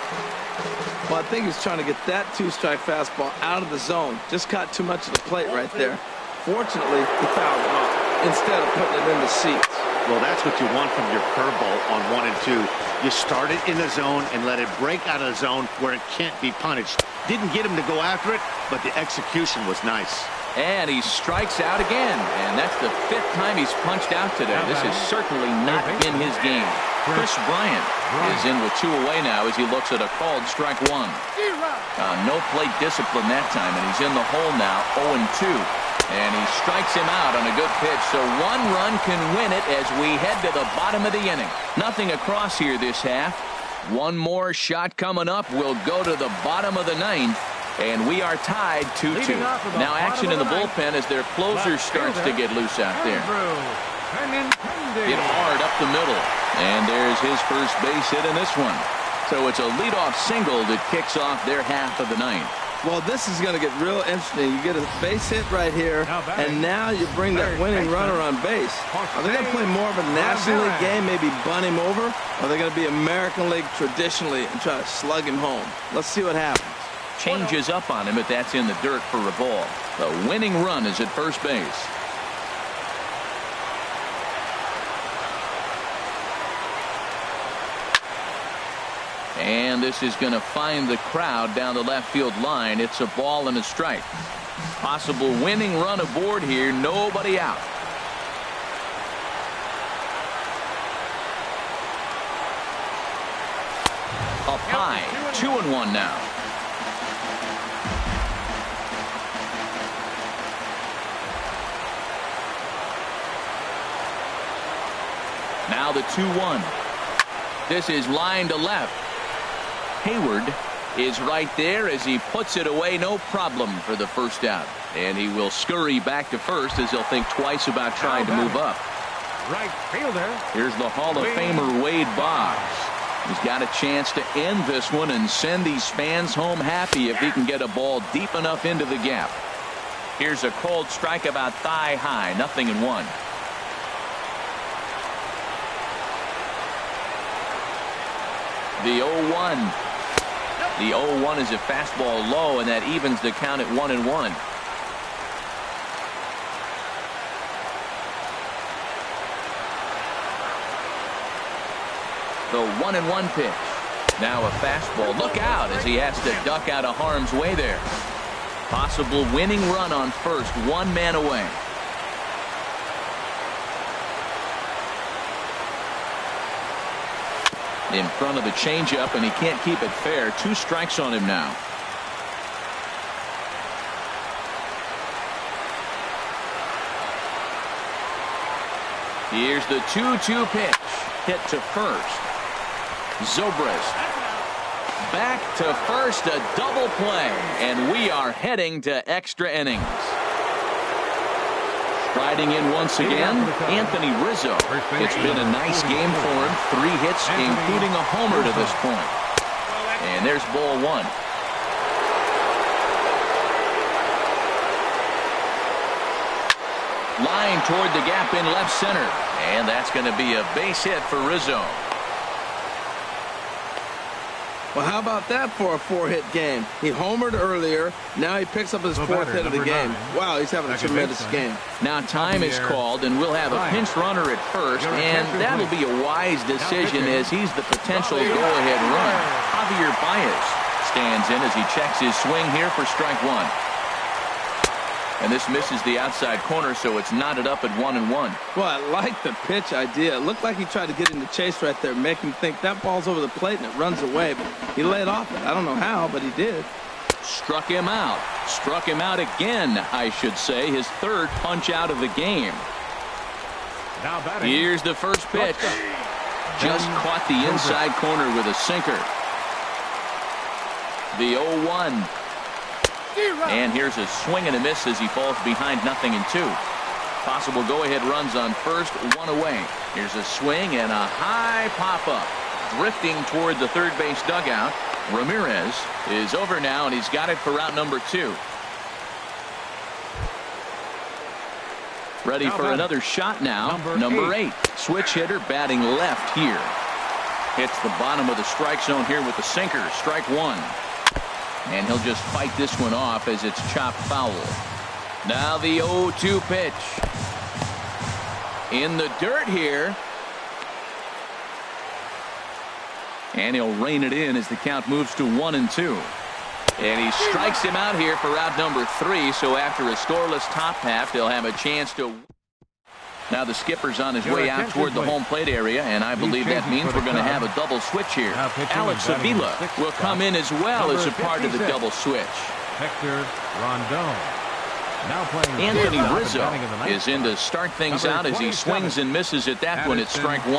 S5: Well, I think he's trying to get that 2-strike fastball out of the zone. Just caught too much of the plate right there. Fortunately, he fouled it off instead of putting it in the seats.
S3: Well, that's what you want from your curveball on 1 and 2. You start it in the zone and let it break out of the zone where it can't be punished. Didn't get him to go after it, but the execution was nice.
S1: And he strikes out again. And that's the 5th time he's punched out today. This has certainly not been his game. Chris Bryant is in with 2 away now as he looks at a called strike 1. No plate discipline that time, and he's in the hole now, 0-2. And he strikes him out on a good pitch, so 1 run can win it as we head to the bottom of the inning. Nothing across here this half. 1 more shot coming up. We'll go to the bottom of the 9th, and we are tied 2-2. Now action in the bullpen as their closer starts to get loose out there. Hit hard up the middle, and there's his first base hit in this one. So it's a leadoff single that kicks off their half of the 9th.
S5: Well, this is going to get real interesting. You get a base hit right here, and now you bring that winning runner on base. Are they going to play more of a National League game, maybe bunt him over? Or are they going to be American League traditionally and try to slug him home? Let's see what happens.
S1: Changes up on him, but that's in the dirt for a ball. The winning run is at first base. And this is going to find the crowd down the left field line. It's a ball and a strike. Possible winning run aboard here. Nobody out. Up high. 2-1 now. Now the 2-1. This is line to left. Hayward is right there as he puts it away. No problem for the first out. And he will scurry back to first as he'll think twice about trying to move up.
S2: Right fielder.
S1: Here's the Hall of Famer Wade Boggs. He's got a chance to end this one and send these fans home happy if he can get a ball deep enough into the gap. Here's a cold strike about thigh high. 0-1. The 0-1. The 0-1 is a fastball low, and that evens the count at 1-1. The 1-1 pitch. Now a fastball. Look out as he has to duck out of harm's way there. Possible winning run on first. One man away. In front of the changeup, and he can't keep it fair. 2 strikes on him now. Here's the 2-2 pitch. Hit to first. Zobrist back to first. A double play, and we are heading to extra innings. Striding in once again, Anthony Rizzo. It's been a nice game for him. 3 hits, including a homer to this point. And there's ball 1. Line toward the gap in left center. And that's going to be a base hit for Rizzo.
S5: Well, how about that for a 4-hit game? He homered earlier. Now he picks up his 4th hit of the game. Wow, he's having a tremendous game.
S1: Now time is called, and we'll have a pinch runner at first, and that'll be a wise decision as he's the potential go-ahead run. Javier Baez stands in as he checks his swing here for strike 1. And this misses the outside corner, so it's knotted up at 1-1.
S5: Well, I like the pitch idea. It looked like he tried to get in the chase right there, make him think that ball's over the plate and it runs away, but he laid off it. I don't know how, but he did.
S1: Struck him out. Struck him out again, I should say. His 3rd punch out of the game.
S2: Now batting.
S1: Here's the first pitch. Just caught the inside corner with a sinker. The 0-1. And here's a swing and a miss as he falls behind 0-2. Possible go-ahead runs on first, 1 away. Here's a swing and a high pop-up. Drifting toward the third base dugout. Ramirez is over now, and he's got it for route number 2. Ready for another shot now. Number 8. Switch hitter batting left here. Hits the bottom of the strike zone here with the sinker. Strike 1. And he'll just fight this one off as it's chopped foul. Now the 0-2 pitch. In the dirt here. And he'll rein it in as the count moves to 1-2. And he strikes him out here for route number 3. So after a scoreless top half, they'll have a chance to. Now the skipper's on his way out toward the home plate area, and I believe that means we're going to have a double switch here. Alex Avila will come in as well as a part of the double switch.
S2: Hector Rondon. Now playing
S1: Anthony Rizzo is in to start things out as he swings and misses at that one at strike 1.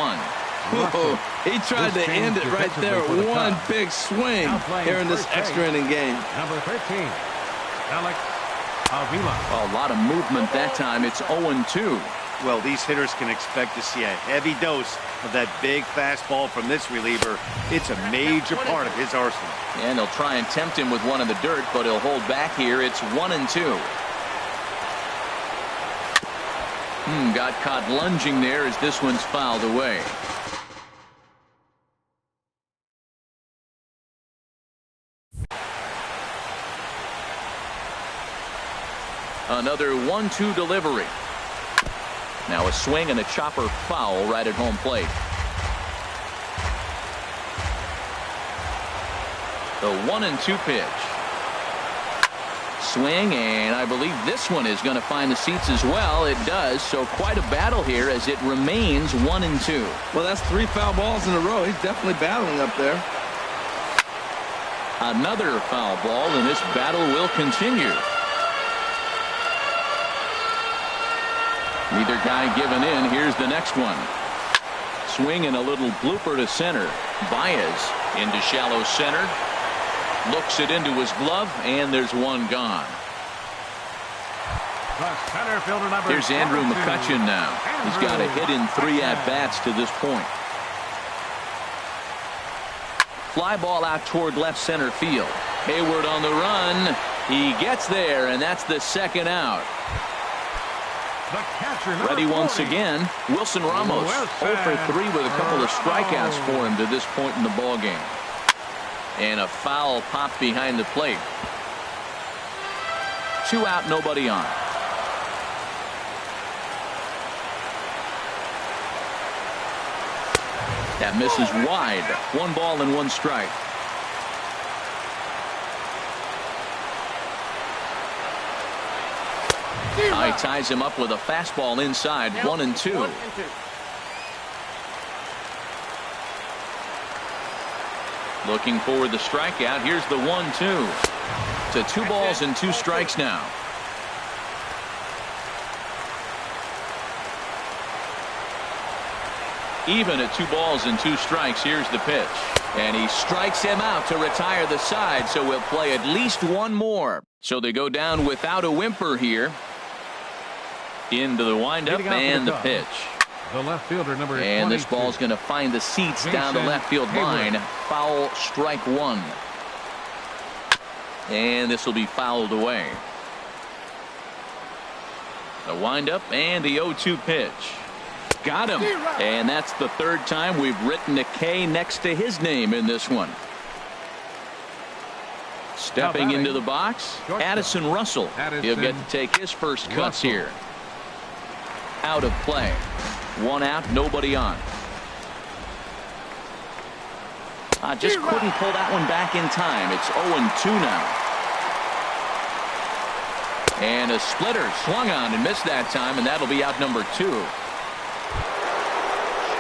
S5: Whoa, he tried to end it right there. One big swing here in this extra inning game.
S2: Number 13, Alex Avila.
S1: A lot of movement that time. It's 0-2.
S3: Well, these hitters can expect to see a heavy dose of that big fastball from this reliever. It's a major part of his arsenal.
S1: And they'll try and tempt him with one in the dirt, but he'll hold back here. It's 1-2. Got caught lunging there as this one's fouled away. Another 1-2 delivery. Now a swing and a chopper foul right at home plate. The 1-2 pitch. Swing, and I believe this one is going to find the seats as well. It does, so quite a battle here as it remains 1-2.
S5: Well, that's 3 foul balls in a row. He's definitely battling up there.
S1: Another foul ball, and this battle will continue. Neither guy giving in. Here's the next one. Swing and a little blooper to center. Baez into shallow center. Looks it into his glove, and there's one gone.
S2: The center fielder number
S1: Here's Andrew
S2: 22.
S1: McCutchen now. He's got a hit in 3 at-bats to this point. Fly ball out toward left center field. Hayward on the run. He gets there, and that's the second out.
S2: The catcher, number
S1: Ready once
S2: 40.
S1: again. Wilson Ramos 0 for 3 with a couple of strikeouts for him to this point in the ball game. And a foul pop behind the plate. 2 out, nobody on. That misses wide. 1 ball and 1 strike. He ties him up with a fastball inside. 1-2. Looking for the strikeout. Here's the 1-2. To 2 balls and 2 strikes now. Even at 2 balls and 2 strikes. Here's the pitch. And he strikes him out to retire the side, so we'll play at least 1 more. So they go down without a whimper here. Into the windup and the pitch.
S2: The left fielder number 22.
S1: And this ball's going to find the seats down the left field line. Foul, strike 1. And this will be fouled away. The windup and the 0-2 pitch. Got him. And that's the 3rd time we've written a K next to his name in this one. Stepping into the box, Addison Russell. He'll get to take his first cuts here. Out of play. 1 out, nobody on. Just couldn't pull that one back in time. It's 0-2 now. And a splitter swung on and missed that time, and that'll be out number 2.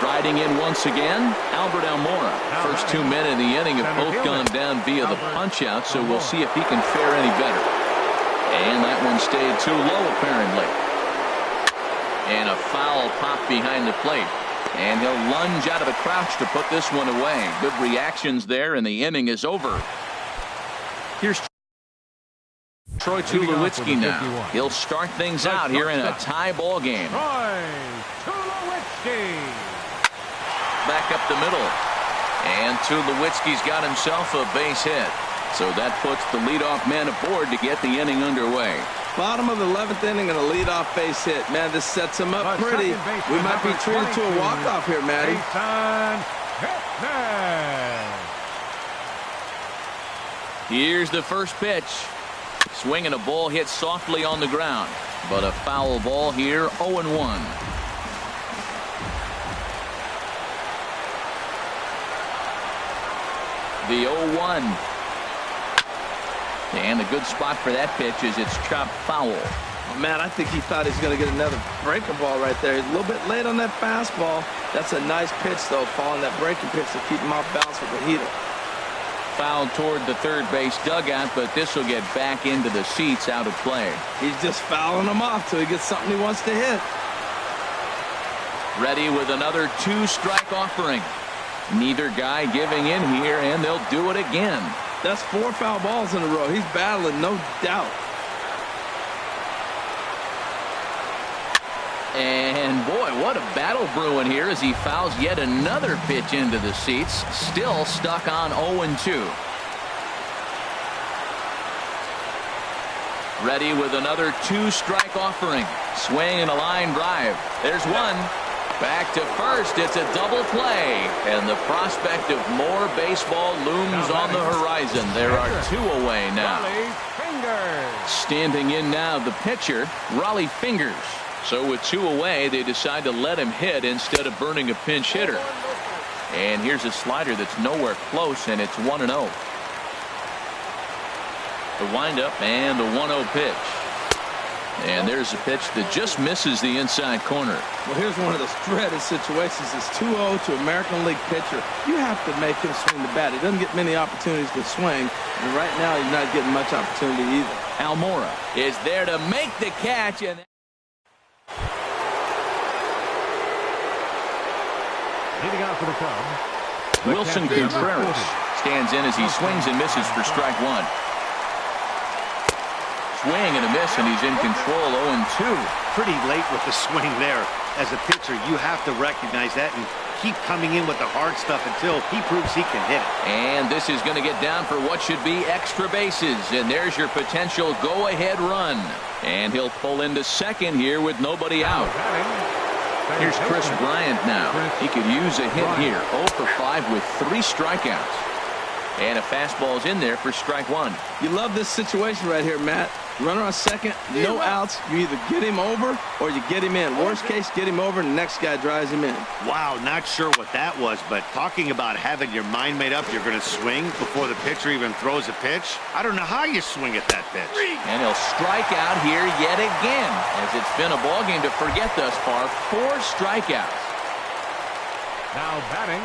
S1: Striding in once again, Albert Almora. First 2 men in the inning have both gone down via the punch-out, so we'll see if he can fare any better. And that one stayed too low, apparently. And a foul pop behind the plate. And he'll lunge out of a crouch to put this one away. Good reactions there, and the inning is over. Here's Troy Tulowitzki now. He'll start things out here in a tie ball game.
S2: Troy Tulowitzki.
S1: Back up the middle. And Tulowitzki's got himself a base hit. So that puts the leadoff man aboard to get the inning underway.
S5: Bottom of the 11th inning and a leadoff base hit. Man, this sets him up pretty. We might be treated to a walk-off here, Matty.
S1: Here's the first pitch. Swinging a ball hit softly on the ground. But a foul ball here, 0-1. The 0-1. And the good spot for that pitch is it's chopped foul.
S5: Oh, man, I think he thought he was going to get another breaking ball right there. He's a little bit late on that fastball. That's a nice pitch, though, following that breaking pitch to keep him off balance with the heater.
S1: Foul toward the third base dugout, but this will get back into the seats out of play.
S5: He's just fouling them off till he gets something he wants to hit.
S1: Ready with another 2-strike offering. Neither guy giving in here, and they'll do it again.
S5: That's 4 foul balls in a row. He's battling, no doubt.
S1: And And boy, what a battle brewing here as he fouls yet another pitch into the seats. Still stuck on 0-2. Ready with another 2-strike offering. Swing and a line drive. There's one. Back to first. It's a double play. And the prospect of more baseball looms on the horizon. There are 2 away now.
S2: Rollie Fingers.
S1: Standing in now, the pitcher, Rollie Fingers. So with 2 away, they decide to let him hit instead of burning a pinch hitter. And here's a slider that's nowhere close, and it's 1-0. The windup and the 1-0 pitch. And there's a pitch that just misses the inside corner.
S5: Well, here's one of those dreaded situations. It's 2-0 to American League pitcher. You have to make him swing the bat. He doesn't get many opportunities to swing, and right now he's not getting much opportunity either.
S1: Almora is there to make the catch, and
S2: Leading out for the Cubs.
S1: Wilson Contreras stands in as he swings and misses for strike 1. Swing and a miss, and he's in control. 0-2.
S3: Pretty late with the swing there. As a pitcher, you have to recognize that and keep coming in with the hard stuff until he proves he can hit it.
S1: And this is going to get down for what should be extra bases. And there's your potential go-ahead run. And he'll pull into second here with nobody out. Here's Chris Bryant now. He could use a hit here. 0 for 5 with 3 strikeouts. And a fastball's in there for strike 1.
S5: You love this situation right here, Matt. Runner on second, no outs. You either get him over or you get him in. Worst case, get him over and the next guy drives him in.
S3: Wow, not sure what that was, but talking about having your mind made up you're going to swing before the pitcher even throws a pitch. I don't know how you swing at that pitch.
S1: And he'll strike out here yet again, as it's been a ballgame to forget thus far. 4 strikeouts.
S2: Now batting.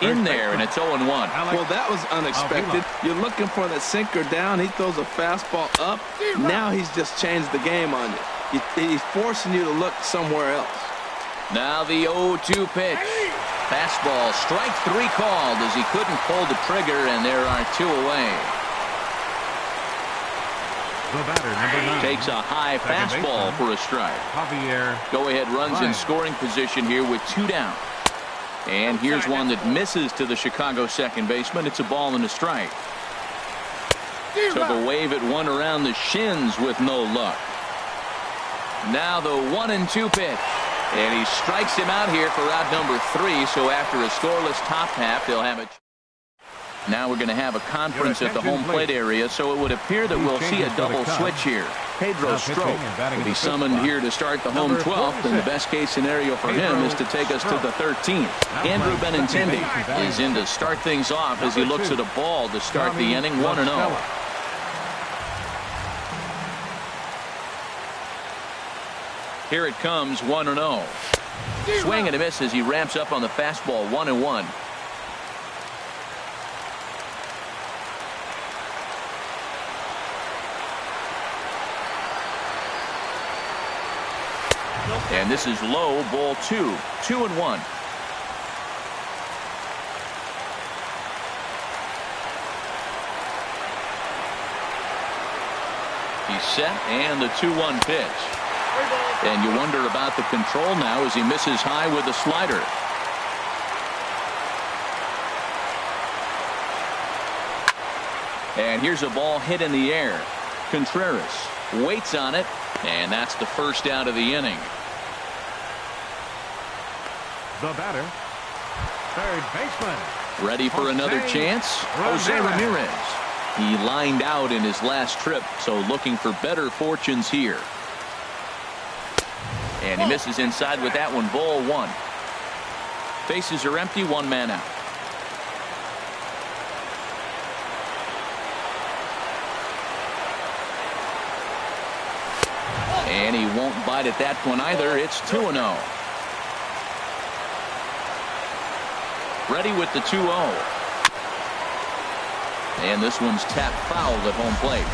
S1: In there, and it's 0-1.
S5: Well, that was unexpected. You're looking for that sinker down. He throws a fastball up. Now he's just changed the game on you. He's forcing you to look somewhere else.
S1: Now the 0-2 pitch. Fastball, strike 3 called as he couldn't pull the trigger, and there are 2 away.
S2: The batter, number 9.
S1: Takes a high fastball for a strike. Go-ahead runs in scoring position here with 2 down. And here's one that misses to the Chicago second baseman. It's a ball and a strike. Took a wave at one around the shins with no luck. Now the 1-2 pitch. And he strikes him out here for out number 3. So after a scoreless top half, they'll have it. Now we're going to have a conference at the home plate area, so it would appear that we'll see a double switch here. Pedro Strop will be summoned here to start the home 12th, and the best case scenario for him is to take us to the 13th. Andrew Benintendi is in to start things off as he looks at a ball to start the inning. 1-0. Here it comes, 1-0. Swing and a miss as he ramps up on the fastball. 1-1. And this is low, ball 2. 2-1. He's set, and the 2-1 pitch. And you wonder about the control now as he misses high with the slider. And here's a ball hit in the air. Contreras waits on it, and that's the first out of the inning.
S2: The batter, third baseman.
S1: Ready for another chance? Jose Ramirez. He lined out in his last trip, so looking for better fortunes here. And he misses inside with that one. Ball 1. Bases are empty, 1 man out. And he won't bite at that one either. It's 2-0. Ready with the 2-0. And this one's tapped foul at home plate.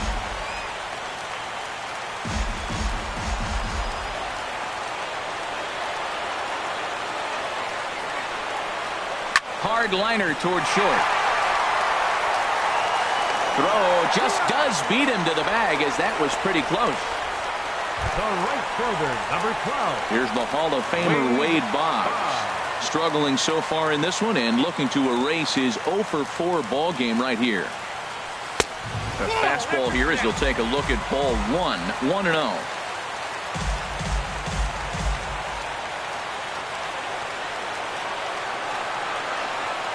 S1: Hard liner toward short. Throw just does beat him to the bag, as that was pretty close.
S2: The right fielder, number 12.
S1: Here's the Hall of Famer Wade Boggs. Struggling so far in this one and looking to erase his 0 for 4 ball game right here. The fastball here as he'll take a look at ball 1, 1-0.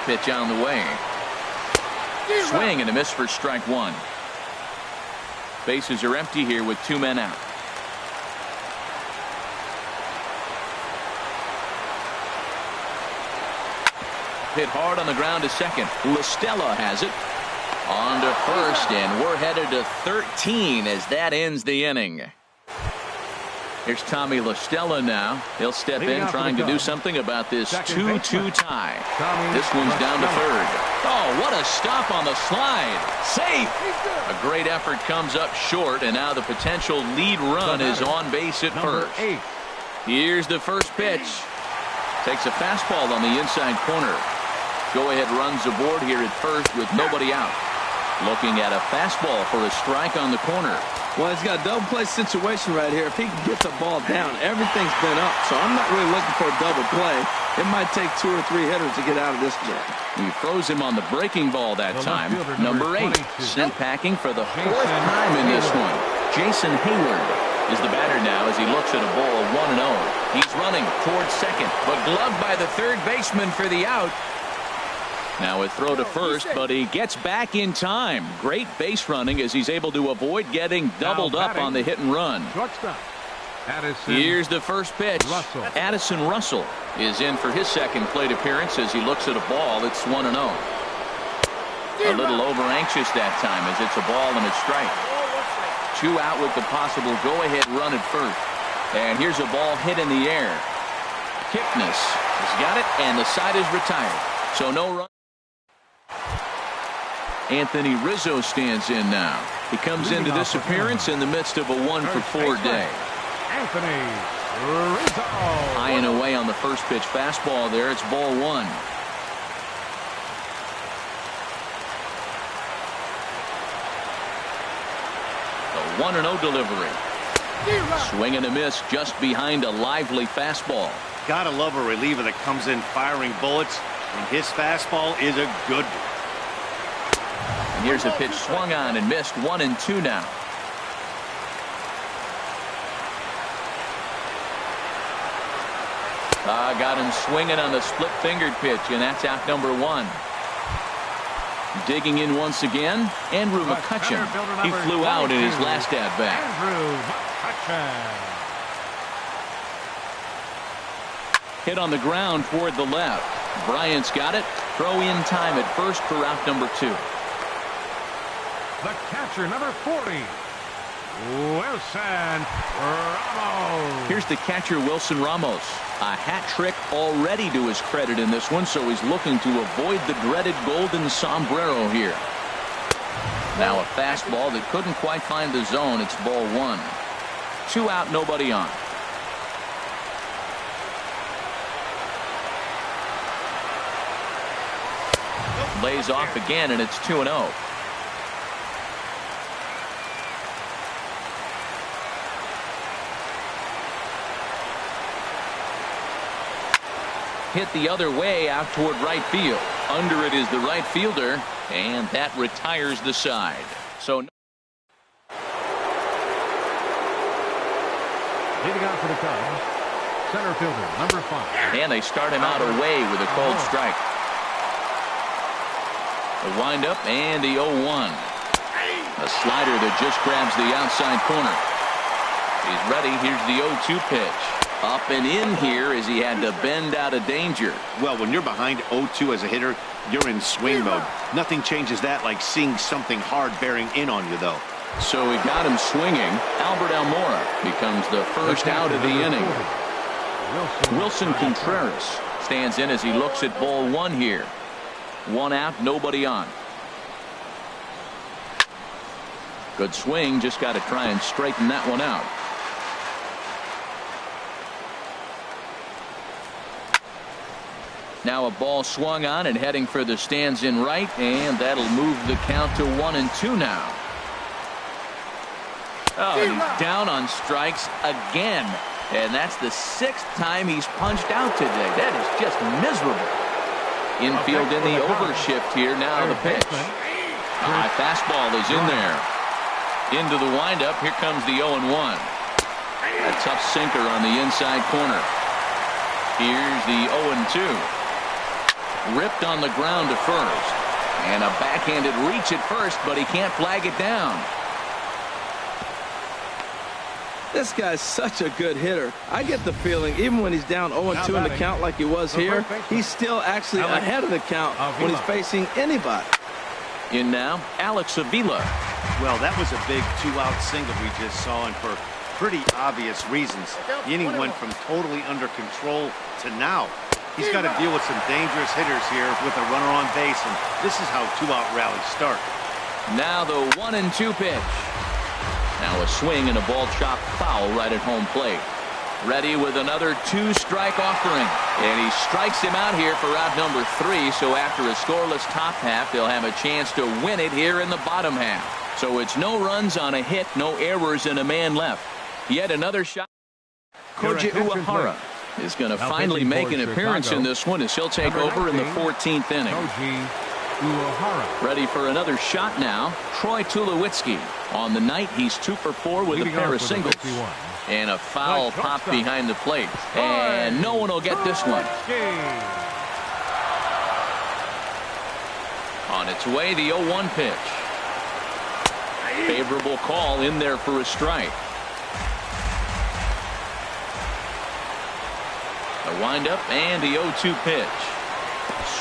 S1: Pitch on the way. Swing and a miss for strike 1. Bases are empty here with 2 men out. Hit hard on the ground to second. LaStella has it. On to first, and we're headed to 13 as that ends the inning. Here's Tommy LaStella now. He'll step in trying to do something about this 2-2 tie. This one's down to third. Oh, what a stop on the slide. Safe. A great effort comes up short, and now the potential lead run is on base at first. Here's the first pitch. Takes a fastball on the inside corner. Go-ahead runs aboard here at first with nobody out. Looking at a fastball for a strike on the corner.
S5: Well, he's got a double play situation right here. If he can get the ball down, everything's been up. So I'm not really looking for a double play. It might take 2 or 3 hitters to get out of this game.
S1: He froze him on the breaking ball that time. Number 8 sent packing for the 4th time in this one. Jason Hayward is the batter now as he looks at a ball 1-0. He's running towards second, but gloved by the third baseman for the out. Now a throw to first, but he gets back in time. Great base running as he's able to avoid getting doubled up on the hit and run. Here's the first pitch. Addison Russell is in for his second plate appearance as he looks at a ball. It's 1-0. A little over anxious that time as it's a ball and a strike. 2 out with the possible go-ahead run at first. And here's a ball hit in the air. Kipnis has got it, and the side is retired. So no run. Anthony Rizzo stands in now. He comes into this appearance in the midst of a 1 for 4 day.
S2: Anthony Rizzo.
S1: High and away on the first pitch fastball there. It's ball 1. The 1-0 delivery. Swing and a miss just behind a lively fastball.
S3: Gotta love a reliever that comes in firing bullets, and his fastball is a good one.
S1: And here's a pitch swung on and missed. 1-2 now. Got him swinging on the split-fingered pitch, and that's out number 1. Digging in once again, Andrew McCutchen. He flew out in his last at-bat.
S2: Andrew McCutchen.
S1: Hit on the ground toward the left. Bryant's got it. Throw in time at first for out number 2.
S2: The catcher, number 40, Wilson Ramos.
S1: Here's the catcher, Wilson Ramos. A hat trick already to his credit in this one, so he's looking to avoid the dreaded golden sombrero here. Now a fastball that couldn't quite find the zone. It's ball 1. 2 out, nobody on. Lays off again, and it's 2-0. Hit the other way out toward right field. Under it is the right fielder, and that retires the side. So
S2: leading out for the Cubs, center fielder, number 5.
S1: And they start him out away with a cold strike. The windup and the 0-1. A slider that just grabs the outside corner. He's ready. Here's the 0-2 pitch. Up and in here as he had to bend out of danger.
S3: Well, when you're behind 0-2 as a hitter, you're in swing mode. Nothing changes that like seeing something hard bearing in on you, though.
S1: So he got him swinging. Albert Almora becomes the first out of the inning. Wilson Contreras stands in as he looks at ball 1 here. 1 out, nobody on. Good swing, just got to try and straighten that one out. Now a ball swung on and heading for the stands in right, and that'll move the count to 1-2 now. Oh, and he's down on strikes again. And that's the 6th time he's punched out today. That is just miserable. Infield in the overshift here. Now the pitch. High fastball is in there. Into the windup. Here comes the 0-1. A tough sinker on the inside corner. Here's the 0-2. Ripped on the ground to first. And a backhanded reach at first, but he can't flag it down.
S5: This guy's such a good hitter. I get the feeling even when he's down 0-2 in the count like he was here, he's still actually ahead of the count when he's facing anybody.
S1: In now, Alex Avila.
S3: Well, that was a big 2-out single we just saw, and for pretty obvious reasons. The inning went from totally under control to now. He's got to deal with some dangerous hitters here with a runner on base, and this is how 2-out rallies start.
S1: Now the 1-2 pitch. Now a swing and a ball chopped foul right at home plate. Ready with another 2-strike offering. And he strikes him out here for out number 3. So after a scoreless top half, they'll have a chance to win it here in the bottom half. So it's no runs on a hit, no errors, and a man left. Yet another shot. Koji Uehara is going to finally make an appearance in this one as he'll take over in the 14th inning. Ready for another shot now. Troy Tulowitzki. On the night, he's 2 for 4 with a pair of singles. And a foul popped behind the plate. And no one will get this one. On its way, the 0-1 pitch. Favorable call in there for a strike. The windup and the 0-2 pitch.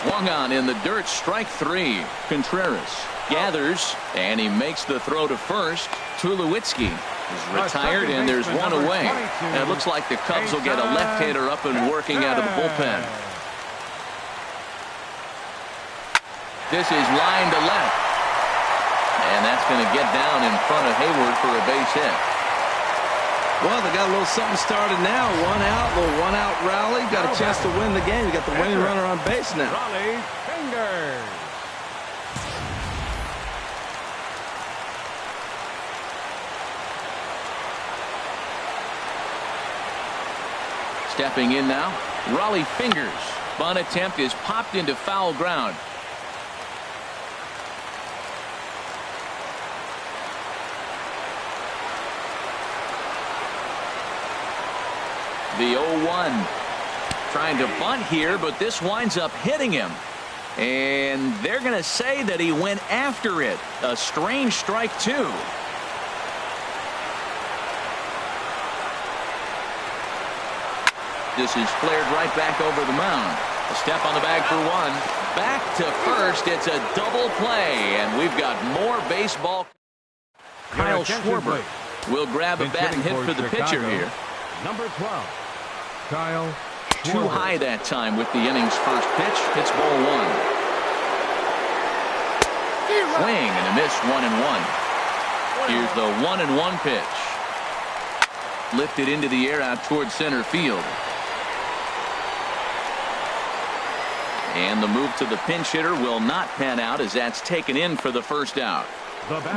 S1: Swung on in the dirt, strike 3. Contreras gathers, and he makes the throw to first. Tulowitzki is retired, and there's one away. And it looks like the Cubs will get a left-hander up and working out of the bullpen. This is line to left. And that's going to get down in front of Hayward for a base hit.
S5: Well, they got a little something started now. 1 out, little 1-out rally. Got a chance to win the game. You got the winning runner on base now.
S2: Rollie Fingers.
S1: Stepping in now, Rollie Fingers. Bunt attempt is popped into foul ground. The 0-1. Trying to bunt here, but this winds up hitting him. And they're going to say that he went after it. A strange strike, too. This is flared right back over the mound. A step on the bag for 1. Back to first. It's a double play, and we've got more baseball. Kyle Schwarber will grab a bat and hit for the pitcher here.
S2: Number 12, Kyle Schwarber.
S1: Too high that time with the inning's first pitch. It's ball 1. Swing and a miss, 1-1. Here's the 1-1 pitch. Lifted into the air out towards center field. And the move to the pinch hitter will not pan out as that's taken in for the first out.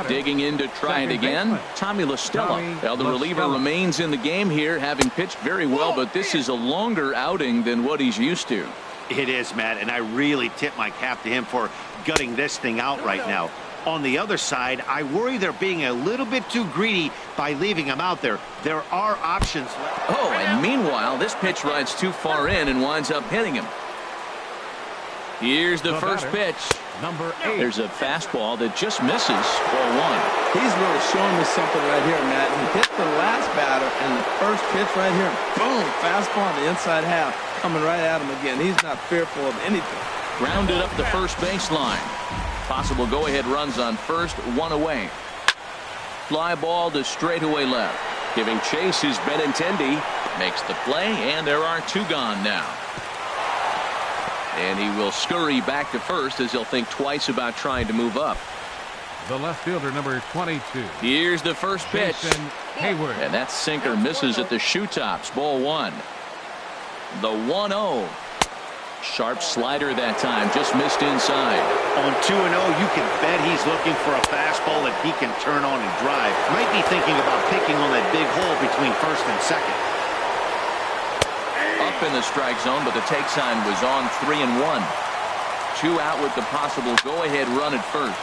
S1: Digging in to try it again, Tommy La Stella. Well, the reliever remains in the game here, having pitched very well, but this is a longer outing than what he's used to.
S3: It is, Matt, and I really tip my cap to him for gutting this thing out right now. On the other side, I worry they're being a little bit too greedy by leaving him out there. There are options.
S1: Oh, and meanwhile, this pitch rides too far in and winds up hitting him. Here's the first pitch.
S2: Number 8.
S1: There's a fastball that just misses. Ball 1.
S5: He's really showing me something right here, Matt. He hit the last batter, and the first pitch right here, boom, fastball on the inside half, coming right at him again. He's not fearful of anything.
S1: Grounded up the first baseline. Possible go-ahead runs on first, 1 away. Fly ball to straightaway left. Giving chase is Benintendi. Makes the play, and there are 2 gone now. And he will scurry back to first as he'll think twice about trying to move up.
S2: The left fielder, number 22.
S1: Here's the first pitch.
S2: Hayward.
S1: And that sinker misses at the shoe tops. Ball 1. The 1-0. Sharp slider that time, just missed inside.
S3: On 2-0, you can bet he's looking for a fastball that he can turn on and drive. Might be thinking about picking on that big hole between first and second.
S1: Up in the strike zone, but the take sign was on 3-1. 2 out with the possible go-ahead run at first.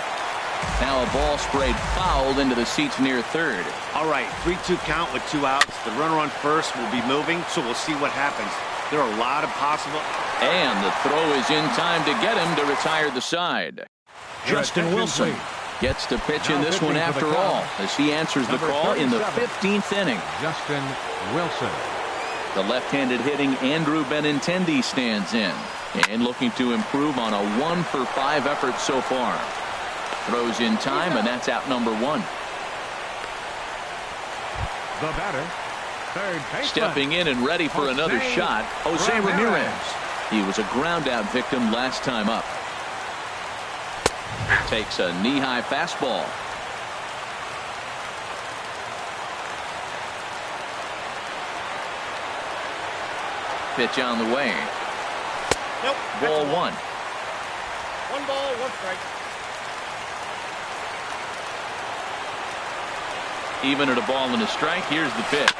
S1: Now a ball sprayed foul into the seats near third.
S3: All right, 3-2 count with 2 outs. The runner on first will be moving, so we'll see what happens. There are a lot of possible.
S1: And the throw is in time to get him to retire the side. Justin Wilson gets to pitch in this one after all, as he answers the call in the 15th inning.
S2: Justin Wilson.
S1: The left-handed hitting Andrew Benintendi stands in and looking to improve on a 1-for-5 effort so far. Throws in time, and that's out number 1.
S2: The batter, third baseman.
S1: Stepping in and ready for another shot, Jose Ramirez. He was a ground-out victim last time up. Takes a knee-high fastball. Pitch on the way.
S4: Nope.
S1: Ball 1.
S4: 1 ball, 1 strike.
S1: Even at a ball and a strike, here's the pitch.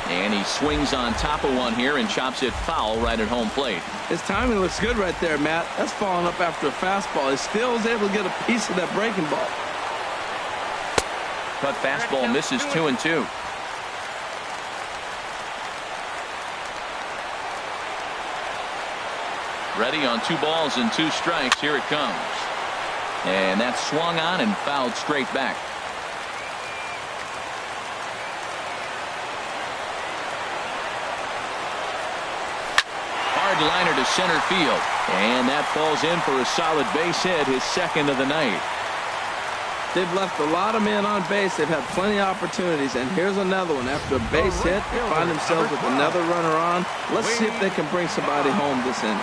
S1: And he swings on top of one here and chops it foul right at home plate.
S5: His timing looks good right there, Matt. That's following up after a fastball. He still was able to get a piece of that breaking ball.
S1: Cut fastball misses 2-2. Ready on 2 balls and 2 strikes. Here it comes. And that's swung on and fouled straight back. Hard liner to center field. And that falls in for a solid base hit, his second of the night.
S5: They've left a lot of men on base. They've had plenty of opportunities. And here's another one. After a base hit, they find themselves with another runner on. Let's see if they can bring somebody home this inning.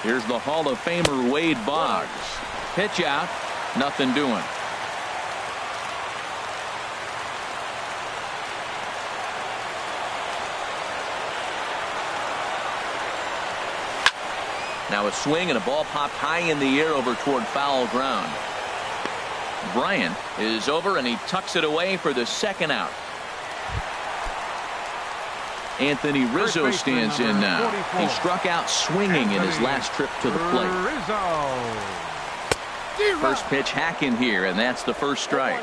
S1: Here's the Hall of Famer Wade Boggs. Pitch out. Nothing doing. Now a swing and a ball popped high in the air over toward foul ground. Bryant is over and he tucks it away for the second out. Anthony Rizzo stands in now. He struck out swinging in his last trip to the plate. First pitch hack in here, and that's the first strike.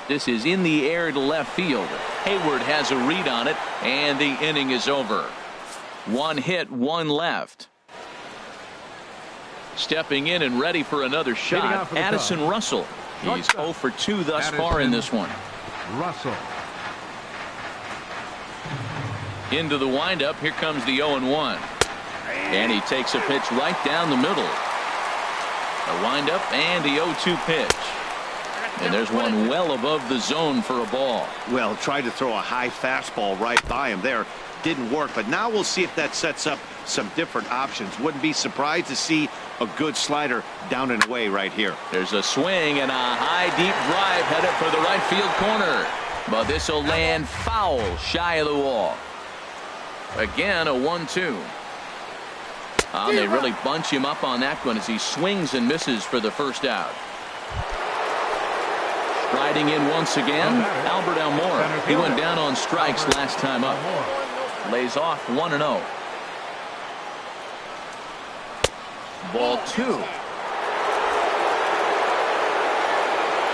S1: This is in the air to left field. Hayward has a read on it, and the inning is over. 1 hit, 1 left. Stepping in and ready for another shot, Addison Russell. He's 0 for 2 thus far in this one.
S2: Russell.
S1: Into the windup. Here comes the 0-1. And he takes a pitch right down the middle. A windup and the 0-2 pitch. And there's one well above the zone for a ball.
S3: Well, tried to throw a high fastball right by him there. Didn't work, but now we'll see if that sets up some different options. Wouldn't be surprised to see a good slider down and away right here.
S1: There's a swing and a high deep drive headed for the right field corner. But this will land foul shy of the wall. Again, a 1-2. They really bunch him up on that one as he swings and misses for the first out. Riding in once again, Albert Almora. He went down on strikes last time up. Lays off 1-0. Ball 2.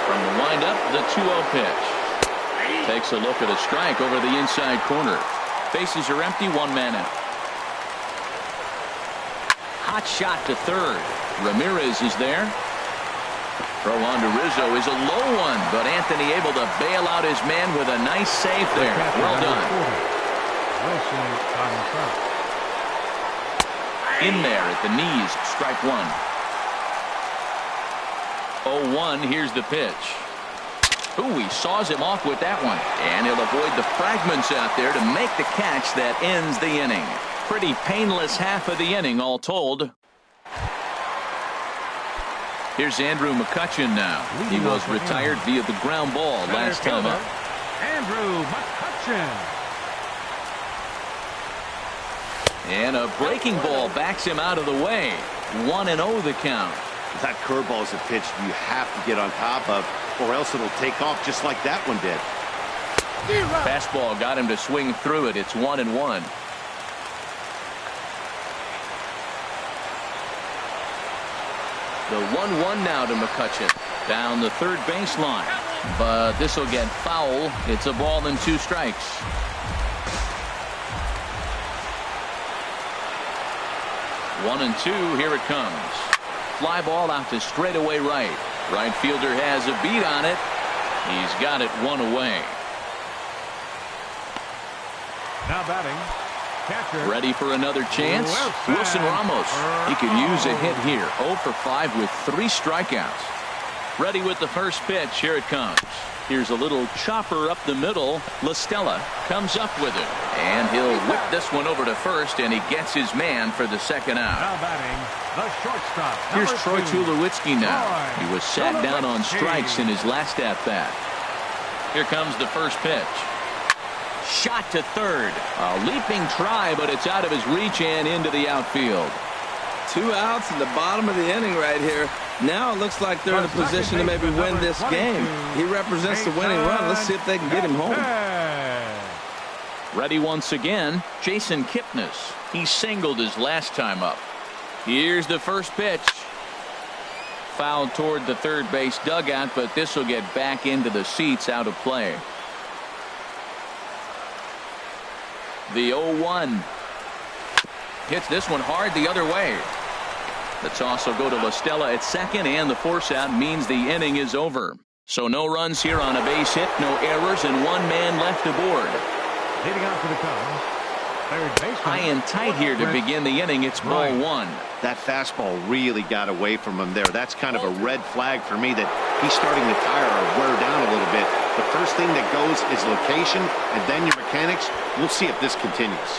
S1: From the windup, the 2-0 pitch. Takes a look at a strike over the inside corner. Bases are empty, 1 man out. Hot shot to third. Ramirez is there. Throw on to Rizzo is a low one, but Anthony able to bail out his man with a nice save there. Well done. In there at the knees, strike 1. 0-1, here's the pitch. Ooh, he saws him off with that one. And he'll avoid the fragments out there to make the catch that ends the inning. Pretty painless half of the inning all told. Here's Andrew McCutchen now. He was retired via the ground ball last time up.
S2: Andrew McCutchen.
S1: And a breaking ball backs him out of the way. 1-0 the count.
S3: That curveball is a pitch you have to get on top of, or else it'll take off just like that one did.
S1: Fastball got him to swing through it. It's 1-1. The 1-1 now to McCutchen. Down the third baseline. But this will get foul. It's a ball and 2 strikes. One and 2. Here it comes. Fly ball out to straightaway right. Right fielder has a beat on it. He's got it 1 away.
S2: Now batting. Catcher.
S1: Ready for another chance? Wilson Ramos. He could use a hit here. 0 for 5 with 3 strikeouts. Ready with the first pitch. Here it comes. Here's a little chopper up the middle. La Stella comes up with it. And he'll whip this one over to first, and he gets his man for the second out.
S2: Now batting, the shortstop.
S1: Here's Troy
S2: 2.
S1: Tulowitzki now. He was sat down on strikes in his last at-bat. Here comes the first pitch. Shot to third. A leaping try, but it's out of his reach and into the outfield.
S5: 2 outs in the bottom of the inning right here. Now it looks like they're in a position to maybe win this game. He represents the winning run. Let's see if they can get him home.
S1: Ready once again, Jason Kipnis. He singled his last time up. Here's the first pitch. Fouled toward the third base dugout, but this will get back into the seats, out of play. The 0-1. Hits this one hard the other way. Let's also go to La Stella at second, and the force out means the inning is over. So no runs here on a base hit, no errors, and 1 man left aboard.
S2: Leading out for the Cubs, third baseman.
S1: High and tight here to begin the inning. It's ball 1.
S3: That fastball really got away from him there. That's kind of a red flag for me that he's starting to tire or wear down a little bit. The first thing that goes is location, and then your mechanics. We'll see if this continues.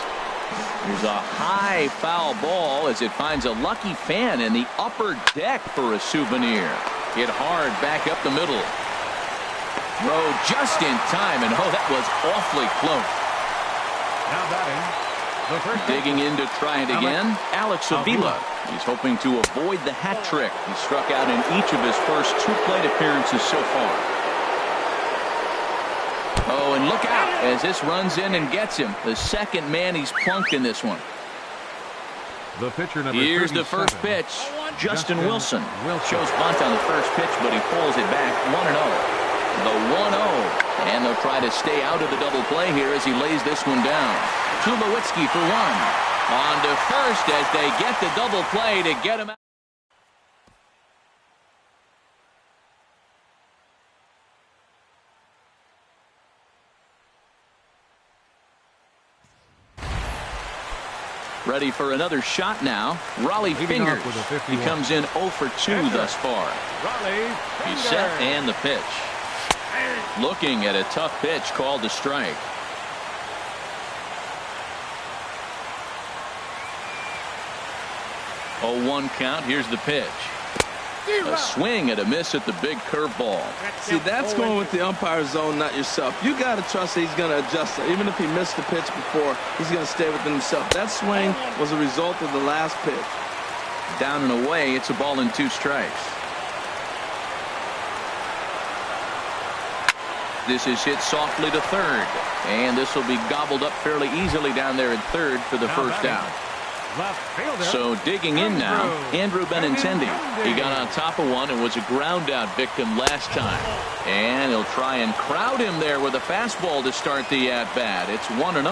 S1: There's a high foul ball as it finds a lucky fan in the upper deck for a souvenir. Hit hard back up the middle. Throw just in time, and oh, that was awfully close.
S2: Now batting, the first
S1: Digging in to try it again, Alex Avila. He's hoping to avoid the hat trick. He struck out in each of his first 2 plate appearances so far. Oh, and look out as this runs in and gets him. The second man he's plunked in this one.
S2: The pitcher number
S1: Here's the first pitch. Justin Wilson shows bunt on the first pitch, but he pulls it back. 1-0. The 1-0. And they'll try to stay out of the double play here as he lays this one down. Tulowitzki for 1. On to first as they get the double play to get him out. Ready for another shot now. Rollie Fingers. He comes in 0 for 2 thus far. He's set and the pitch. Looking at a tough pitch called a strike. 0-1 count. Here's the pitch. A swing and a miss at the big curveball.
S5: See, that's going with the umpire's zone, not yourself. You got to trust that he's going to adjust it. Even if he missed the pitch before, he's going to stay within himself. That swing was a result of the last pitch.
S1: Down and away. It's a ball and 2 strikes. This is hit softly to third. And this will be gobbled up fairly easily down there at third for the first out. So digging in now, Andrew Benintendi. He got on top of one and was a ground out victim last time. And he'll try and crowd him there with a fastball to start the at bat. It's 1-0.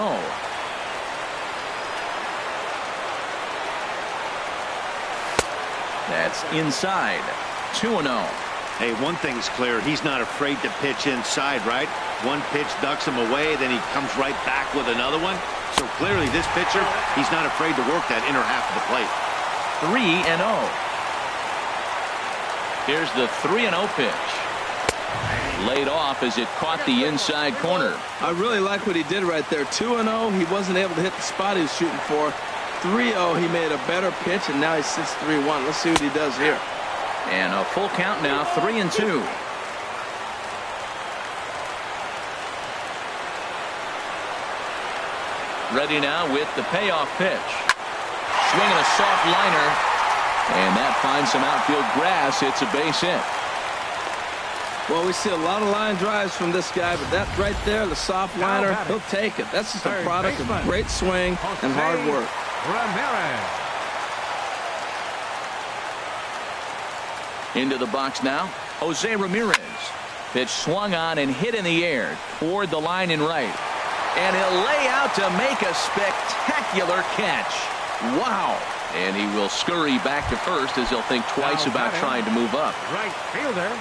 S1: That's inside. 2-0.
S3: Hey, one thing's clear. He's not afraid to pitch inside, right? One pitch ducks him away, then he comes right back with another one. So clearly this pitcher, he's not afraid to work that inner half of the plate.
S1: 3-0. Here's the 3-0 pitch. Laid off as it caught the inside corner.
S5: I really like what he did right there. 2-0, he wasn't able to hit the spot he was shooting for. 3-0, he made a better pitch, and now he sits 3-1. Let's see what he does here.
S1: And a full count now, 3-2. Ready now with the payoff pitch. Swinging a soft liner. And that finds some outfield grass. It's a base hit.
S5: Well, we see a lot of line drives from this guy, but that right there, the soft liner, he'll take it. That's just a product of great swing and hard work.
S2: Ramirez.
S1: Into the box now, Jose Ramirez. Pitch swung on and hit in the air toward the line and right. And he'll lay out to make a spectacular catch. Wow. And he will scurry back to first as he'll think twice about trying to move up.
S2: Right fielder.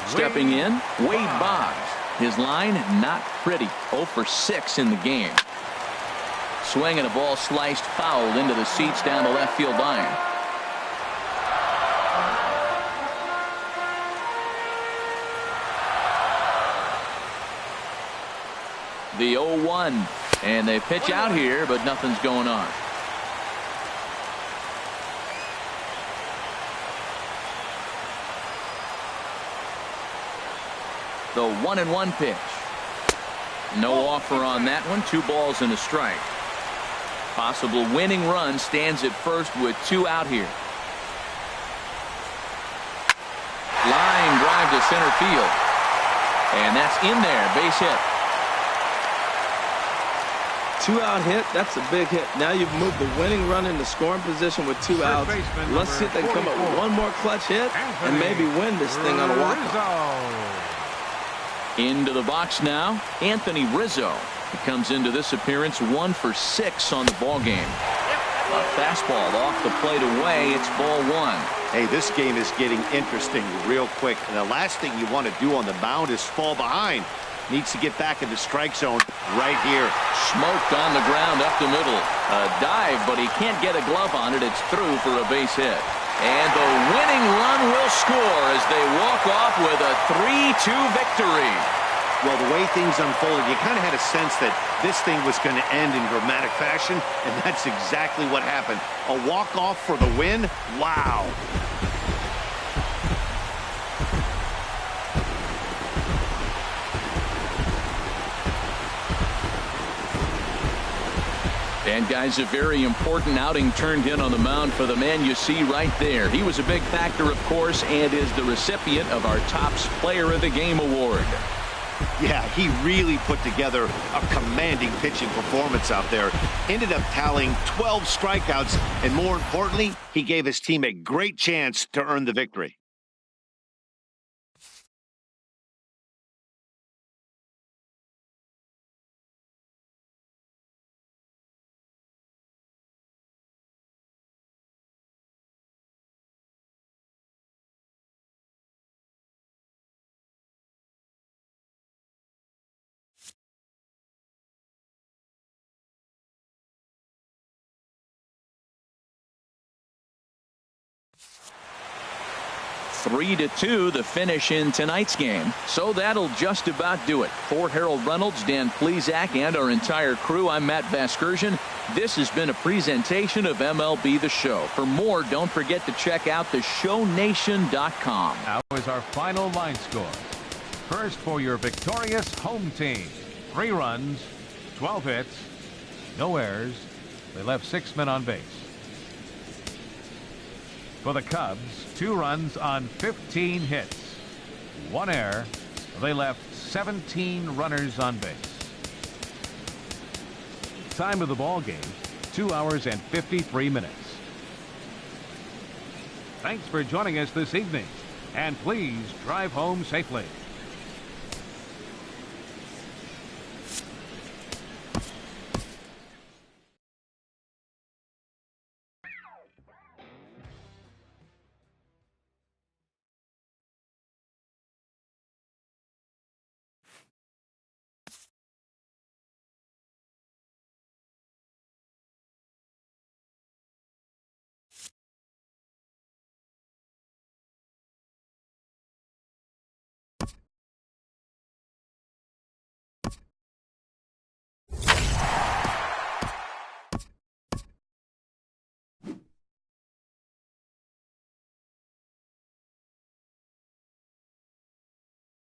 S1: Stepping in, Wade Boggs. His line, not pretty. 0 for 6 in the game. Swinging a ball sliced foul into the seats down the left field line. The 0-1. And they pitch out here, but nothing's going on. The 1-1 pitch. No offer on that one. 2 balls and a strike. Possible winning run stands at first with 2 out here. Line drive to center field. And that's in there. Base hit.
S5: 2-out hit, that's a big hit. Now you've moved the winning run into scoring position with 2 outs. Let's see if they can come up with one more clutch hit and maybe win this thing on a walk-off.
S1: Into the box now, Anthony Rizzo. He comes into this appearance 1 for 6 on the ball game. A fastball off the plate away. It's ball 1.
S3: Hey, this game is getting interesting real quick. And the last thing you want to do on the mound is fall behind. Needs to get back in the strike zone right here.
S1: Smoked on the ground up the middle. A dive, but he can't get a glove on it. It's through for a base hit. And the winning run will score as they walk off with a 3-2 victory.
S3: Well, the way things unfolded, you kind of had a sense that this thing was going to end in dramatic fashion, and that's exactly what happened. A walk-off for the win? Wow.
S1: And guys, a very important outing turned in on the mound for the man you see right there. He was a big factor, of course, and is the recipient of our Topps Player of the Game award.
S3: Yeah, he really put together a commanding pitching performance out there. Ended up tallying 12 strikeouts, and more importantly, he gave his team a great chance to earn the victory.
S1: Three to 2 the finish in tonight's game. So that'll just about do it. For Harold Reynolds, Dan Plesac, and our entire crew, I'm Matt Vasgersian. This has been a presentation of MLB The Show. For more, don't forget to check out theshownation.com.
S2: Now is our final line score. First for your victorious home team. 3 runs, 12 hits, no errors. They left 6 men on base. For the Cubs, 2 runs on 15 hits, 1 error. They left 17 runners on base. Time of the ball game, 2 hours and 53 minutes. Thanks for joining us this evening, and please drive home safely.